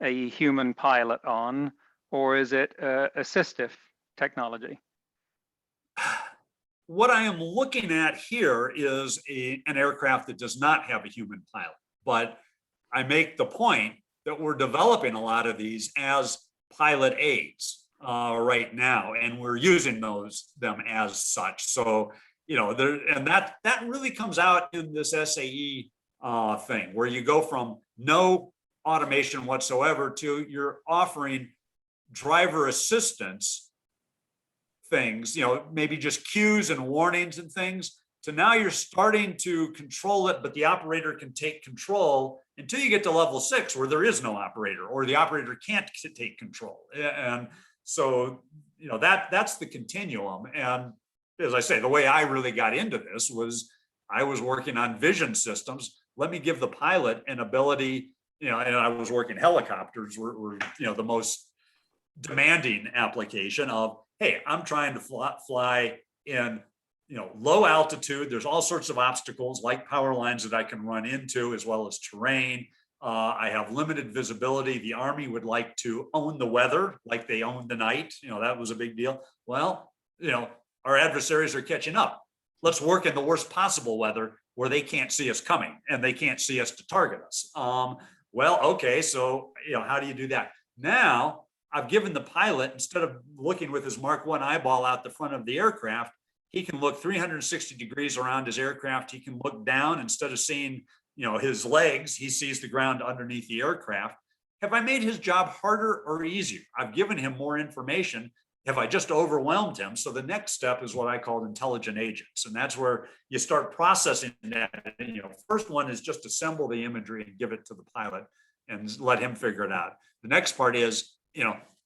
a human pilot on, or is it assistive technology? What I am looking at here is an aircraft that does not have a human pilot, but I make the point that we're developing a lot of these as pilot aids right now, and we're using them as such. So, that really comes out in this SAE thing, where you go from no automation whatsoever to you're offering driver assistance things, maybe just cues and warnings and things, to now you're starting to control it, but the operator can take control until you get to level 6, where there is no operator, or the operator can't take control. And so, that's the continuum. And as I say, the way I really got into this was I was working on vision systems. Let me give the pilot an ability, and I was working helicopters were the most demanding application of, hey, I'm trying to fly in low altitude. There's all sorts of obstacles like power lines that I can run into, as well as terrain. I have limited visibility. The Army would like to own the weather like they own the night. That was a big deal. Well, our adversaries are catching up. Let's work in the worst possible weather where they can't see us coming and they can't see us to target us. Well, okay, so how do you do that? Now, I've given the pilot, instead of looking with his Mark 1 eyeball out the front of the aircraft, he can look 360 degrees around his aircraft. He can look down. Instead of seeing, his legs, he sees the ground underneath the aircraft. Have I made his job harder or easier? I've given him more information. Have I just overwhelmed him? So the next step is what I call intelligent agents. And that's where you start processing that. First one is just assemble the imagery and give it to the pilot and let him figure it out. The next part is,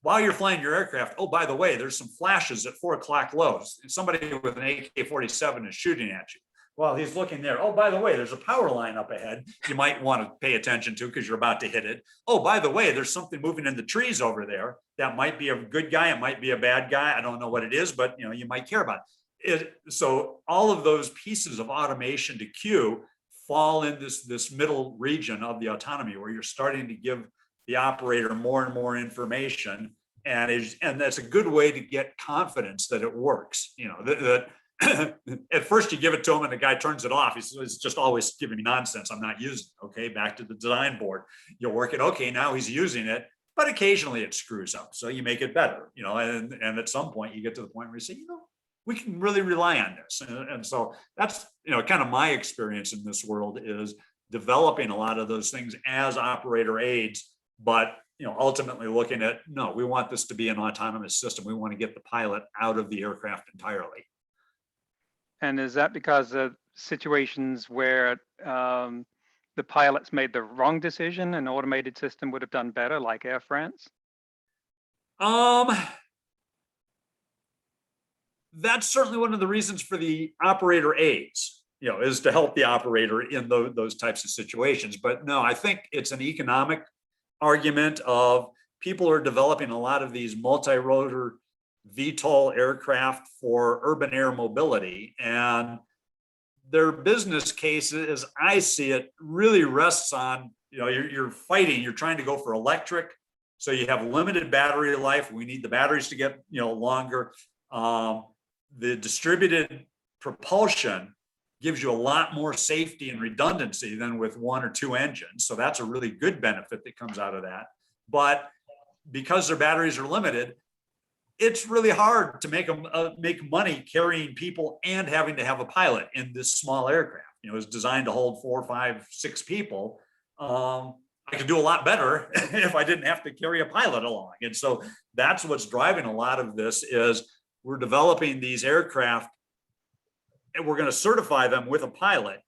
while you're flying your aircraft, oh, by the way, there's some flashes at 4 o'clock lows. Somebody with an AK-47 is shooting at you. While he's looking there, oh, by the way, there's a power line up ahead you might want to pay attention to because you're about to hit it. Oh, by the way, there's something moving in the trees over there. That might be a good guy. It might be a bad guy. I don't know what it is, but you might care about it. So all of those pieces of automation to cue fall in this middle region of the autonomy, where you're starting to give the operator more and more information, and that's a good way to get confidence that it works. That at first you give it to him and the guy turns it off. He's just always giving me nonsense. I'm not using it. Okay, back to the design board. You'll work it. Okay, now he's using it, but occasionally it screws up. So you make it better. And at some point you get to the point where you say, we can really rely on this. And so that's kind of my experience in this world, is developing a lot of those things as operator aids. But ultimately looking at, no, we want this to be an autonomous system. We want to get the pilot out of the aircraft entirely. And is that because of situations where the pilots made the wrong decision, an automated system would have done better, like Air France? That's certainly one of the reasons for the operator aids, is to help the operator in those types of situations. But no, I think it's an economic argument of people are developing a lot of these multi-rotor VTOL aircraft for urban air mobility, and their business case, as I see it, really rests on, you're trying to go for electric, so you have limited battery life. We need the batteries to get longer. The distributed propulsion gives you a lot more safety and redundancy than with 1 or 2 engines. So that's a really good benefit that comes out of that. But because their batteries are limited, it's really hard to make money carrying people and having to have a pilot in this small aircraft. It's designed to hold 4, 5, 6 people. I could do a lot better if I didn't have to carry a pilot along. And so that's what's driving a lot of this, is we're developing these aircraft and we're going to certify them with a pilot,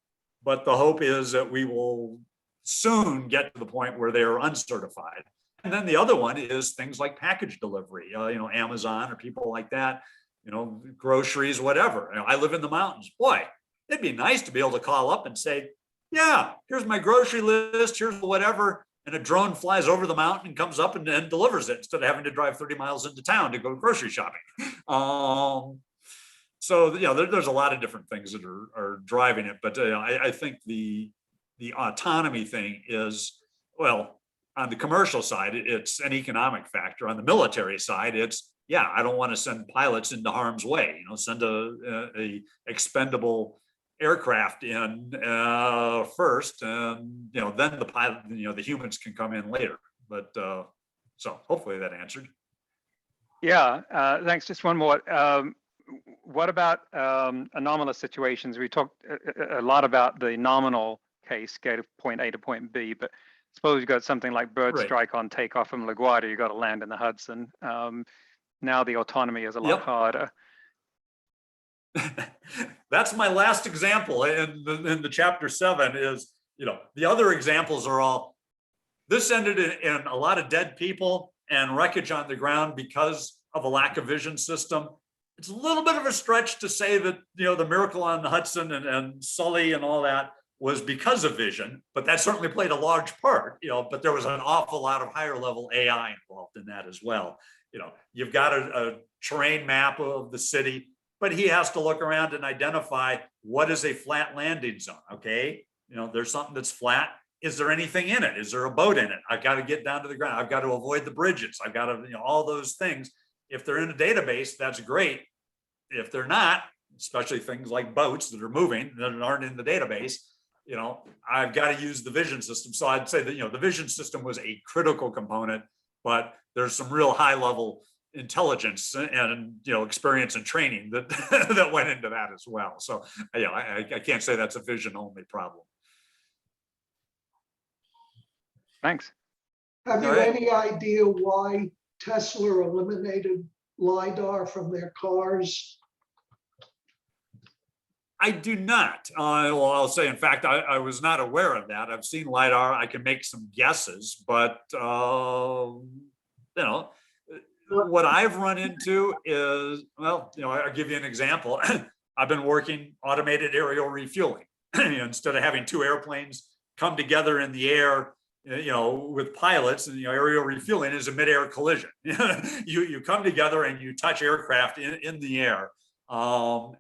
but the hope is that we will soon get to the point where they are uncertified. then the other one is things like package delivery, Amazon or people like that, groceries, whatever. I live in the mountains. Boy, it'd be nice to be able to call up and say, yeah, here's my grocery list, here's whatever. And a drone flies over the mountain and comes up and delivers it instead of having to drive 30 miles into town to go grocery shopping. So, there's a lot of different things that are driving it. But I think the autonomy thing is, well, on the commercial side, it's an economic factor. On the military side, it's, I don't want to send pilots into harm's way, send a expendable aircraft in first, and then the pilot, the humans can come in later. But so hopefully that answered. Yeah, thanks. Just one more. What about anomalous situations? We talked a lot about the nominal case, go to point A to point B, but suppose you've got something like bird strike on takeoff from LaGuardia, you've got to land in the Hudson. Now the autonomy is a lot harder. That's my last example in the chapter 7 is, the other examples are all, this ended in a lot of dead people and wreckage on the ground because of a lack of vision system. It's a little bit of a stretch to say that, the miracle on the Hudson and Sully and all that was because of vision, but that certainly played a large part, but there was an awful lot of higher level AI involved in that as well. You've got a terrain map of the city, but he has to look around and identify what is a flat landing zone. Okay. There's something that's flat. Is there anything in it? Is there a boat in it? I've got to get down to the ground. I've got to avoid the bridges. I've got to, all those things. If they're in a database, that's great. If they're not, especially things like boats that are moving that aren't in the database, I've got to use the vision system. So I'd say that, the vision system was a critical component, but there's some real high level intelligence and, experience and training that, that went into that as well. So I can't say that's a vision only problem. Thanks. Have you any idea why Tesla eliminated LiDAR from their cars? I do not. Well, I'll say, in fact, I was not aware of that. I've seen LiDAR. I can make some guesses, but, what I've run into is, well, I'll give you an example. I've been working automated aerial refueling. Instead of having two airplanes come together in the air, with pilots, and aerial refueling is a mid-air collision. You come together and you touch aircraft in the air. And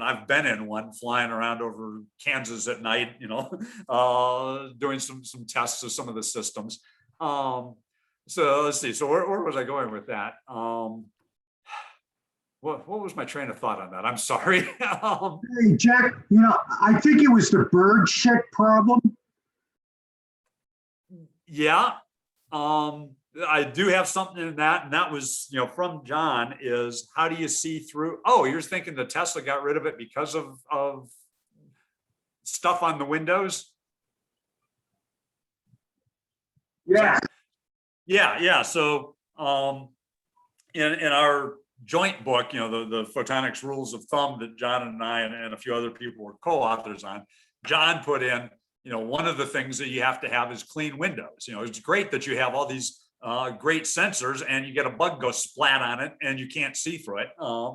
I've been in one flying around over Kansas at night, doing some tests of some of the systems. So let's see. So where was I going with that? What was my train of thought on that? I'm sorry. Hey, Jack, I think it was the bird shit problem. Yeah. I do have something in that, and that was, from John, is how do you see through? Oh, you're thinking the Tesla got rid of it because of stuff on the windows? Yeah. Yeah. So in our joint book, the photonics rules of thumb that John and I and a few other people were co-authors on, John put in, one of the things that you have to have is clean windows. It's great that you have all these great sensors and you get a bug go splat on it and you can't see through it.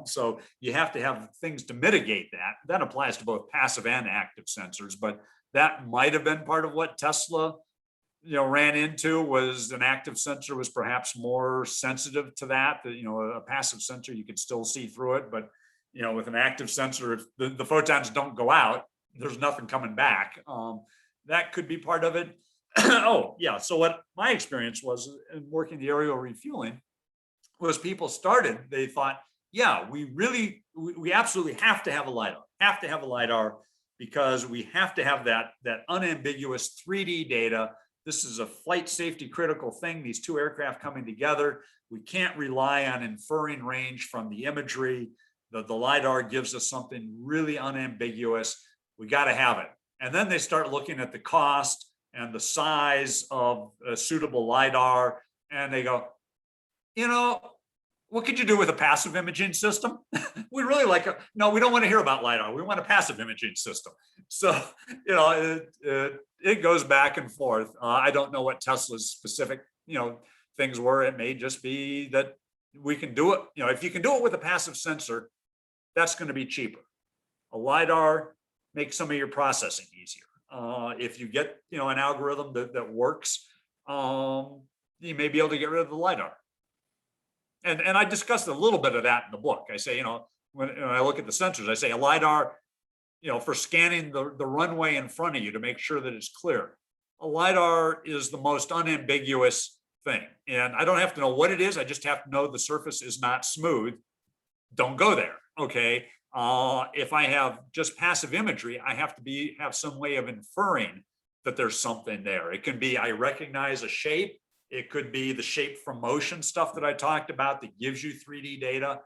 So you have to have things to mitigate that. That applies to both passive and active sensors, but that might have been part of what Tesla ran into, was an active sensor was perhaps more sensitive to that. A passive sensor, you could still see through it, but with an active sensor, if the photons don't go out, there's nothing coming back. That could be part of it. Oh yeah. So what my experience was in working the aerial refueling was people started, they thought, yeah, we absolutely have to have a LiDAR, because we have to have that unambiguous 3D data. This is a flight safety critical thing. These two aircraft coming together. We can't rely on inferring range from the imagery. The LiDAR gives us something really unambiguous. We got to have it. And then they start looking at the cost and the size of a suitable LiDAR. And they go, what could you do with a passive imaging system? We really like it. No, we don't want to hear about LiDAR. We want a passive imaging system. So, you know, it goes back and forth. I don't know what Tesla's specific, you know, things were. It may just be that we can do it. You know, if you can do it with a passive sensor, that's going to be cheaper. A LiDAR makes some of your processing easier. If you get, you know, an algorithm that works, you may be able to get rid of the LiDAR. And I discussed a little bit of that in the book. I say, you know, when I look at the sensors, I say a LiDAR, you know, for scanning the runway in front of you to make sure that it's clear. A LiDAR is the most unambiguous thing. And I don't have to know what it is. I just have to know the surface is not smooth. Don't go there. Okay. If I have just passive imagery, I have to have some way of inferring that there's something there. It can be, I recognize a shape. It could be the shape from motion stuff that I talked about that gives you 3D data.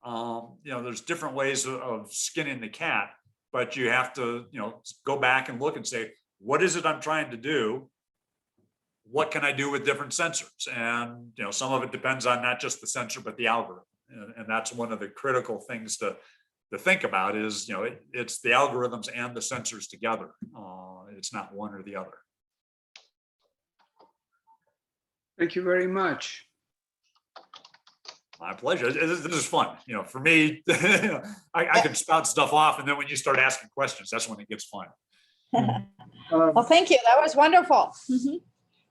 You know, there's different ways of skinning the cat, but you have to, you know, go back and look and say, what is it I'm trying to do? What can I do with different sensors? And, you know, some of it depends on not just the sensor, but the algorithm. And that's one of the critical things to think about is, you know, it's the algorithms and the sensors together. It's not one or the other. Thank you very much. My pleasure. This is fun. You know, for me, I can spout stuff off, and then when you start asking questions, that's when it gets fun. Well, thank you. That was wonderful. Mhm.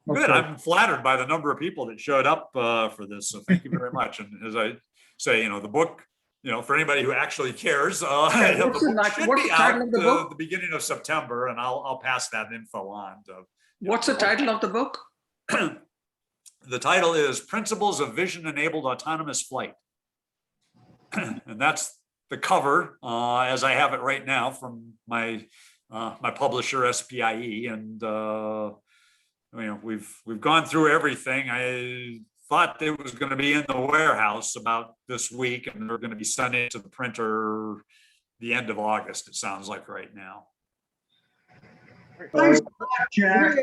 Good. Okay. I'm flattered by the number of people that showed up for this. So thank you very much. And as I say, you know, the book, you know, for anybody who actually cares, the book should be out at the beginning of September, and I'll pass that info on. What's the title of the book? The title is Principles of Vision-Enabled Autonomous Flight. And that's the cover as I have it right now from my publisher, SPIE. And you know, we've gone through everything. I thought it was going to be in the warehouse about this week, and they're going to be sending it to the printer the end of August, it sounds like right now. Thanks a lot, Jack.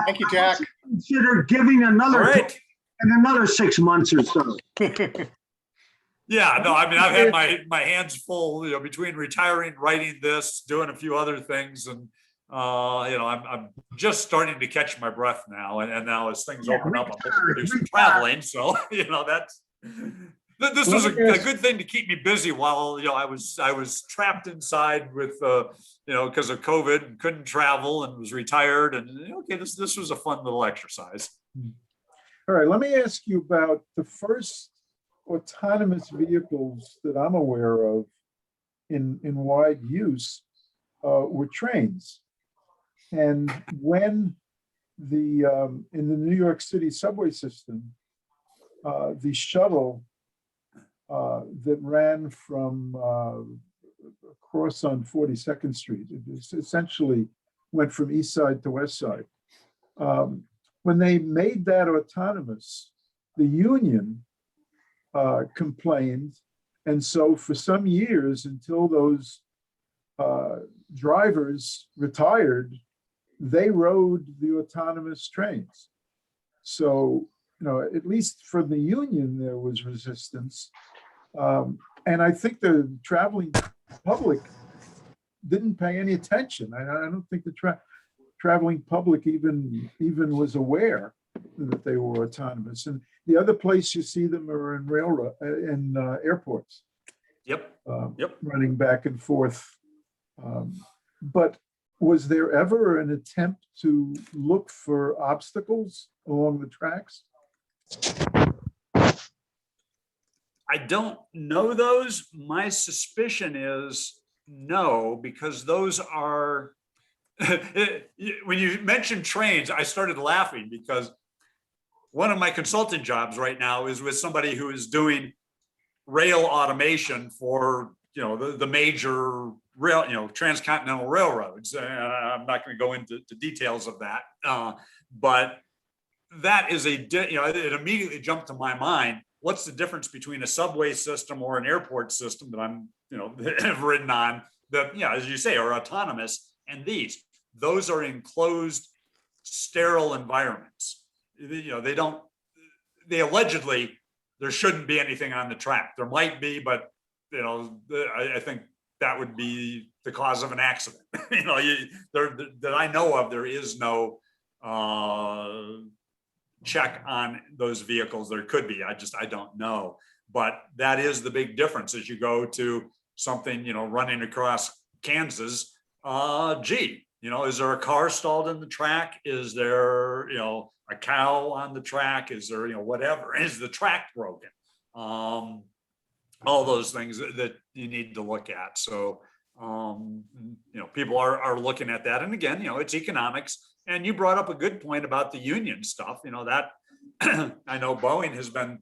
Thank you, Jack. Consider giving another All right. in another 6 months or so. Yeah, no, I mean, I've had my hands full, you know, between retiring, writing this, doing a few other things, and you know, I'm just starting to catch my breath now. And now as things open up, I'm hoping to do some traveling. So, you know, this was a good thing to keep me busy while, you know, I was trapped inside with, you know, because of COVID and couldn't travel and was retired. And okay, this was a fun little exercise. All right, let me ask you about the first autonomous vehicles that I'm aware of in wide use were trains. And when in the New York City subway system, the shuttle that ran from across on 42nd Street, it essentially went from east side to west side. When they made that autonomous, the union complained. And so for some years, until those drivers retired, they rode the autonomous trains. So, you know, at least from the union, there was resistance. And I think the traveling public didn't pay any attention. I don't think the traveling public even was aware that they were autonomous. And the other place you see them are in airports. Yep. Running back and forth. But was there ever an attempt to look for obstacles along the tracks? I don't know those. My suspicion is no, because those are, when you mentioned trains, I started laughing because one of my consulting jobs right now is with somebody who is doing rail automation for, you know, the major rail, you know, transcontinental railroads. I'm not going to go into details of that, but that is you know, it immediately jumped to my mind. What's the difference between a subway system or an airport system that I'm, you know, have ridden on that, you know, as you say, are autonomous, and those are enclosed, sterile environments. You know, they allegedly there shouldn't be anything on the track. There might be, but I think that would be the cause of an accident. That I know of, there is no check on those vehicles. There could be, I don't know. But that is the big difference as you go to something, running across Kansas. Is there a car stalled in the track? Is there, a cow on the track? Is there, whatever? Is the track broken? All those things that you need to look at. So, people are looking at that. And again, it's economics. And you brought up a good point about the union stuff. That I know Boeing has been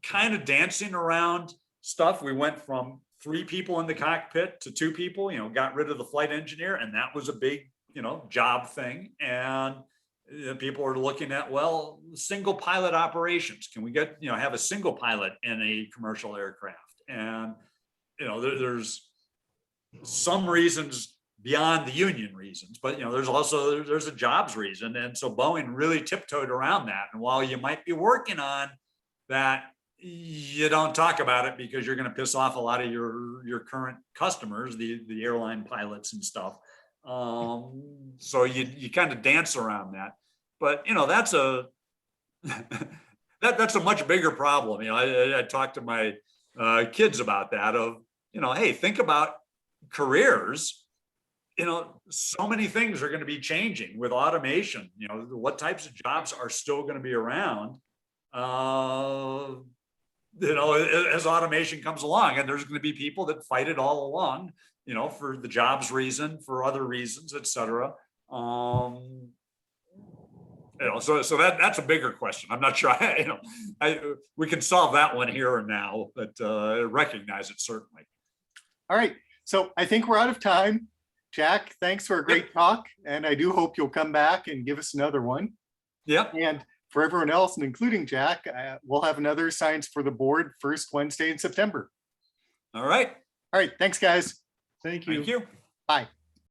kind of dancing around stuff. We went from 3 people in the cockpit to 2 people, got rid of the flight engineer, and that was a big, job thing. And people are looking at, well, single pilot operations. Can we get, have a single pilot in a commercial aircraft? And, there's some reasons beyond the union reasons, but there's a jobs reason. And so Boeing really tiptoed around that. And while you might be working on that, you don't talk about it because you're going to piss off a lot of your current customers, the airline pilots and stuff. So you kind of dance around that, but that's that's a much bigger problem. I talked to my kids about that hey, think about careers. So many things are going to be changing with automation. What types of jobs are still going to be around? As automation comes along, and there's going to be people that fight it all along, for the jobs reason, for other reasons, et cetera. So that's a bigger question. I'm not sure, we can solve that one here and now, but recognize it certainly. All right. So I think we're out of time. Jack, thanks for a great talk. And I do hope you'll come back and give us another one. Yep. And for everyone else, and including Jack, we'll have another Science for the Board first Wednesday in September. All right. All right. Thanks, guys. Thank you. Thank you. Bye.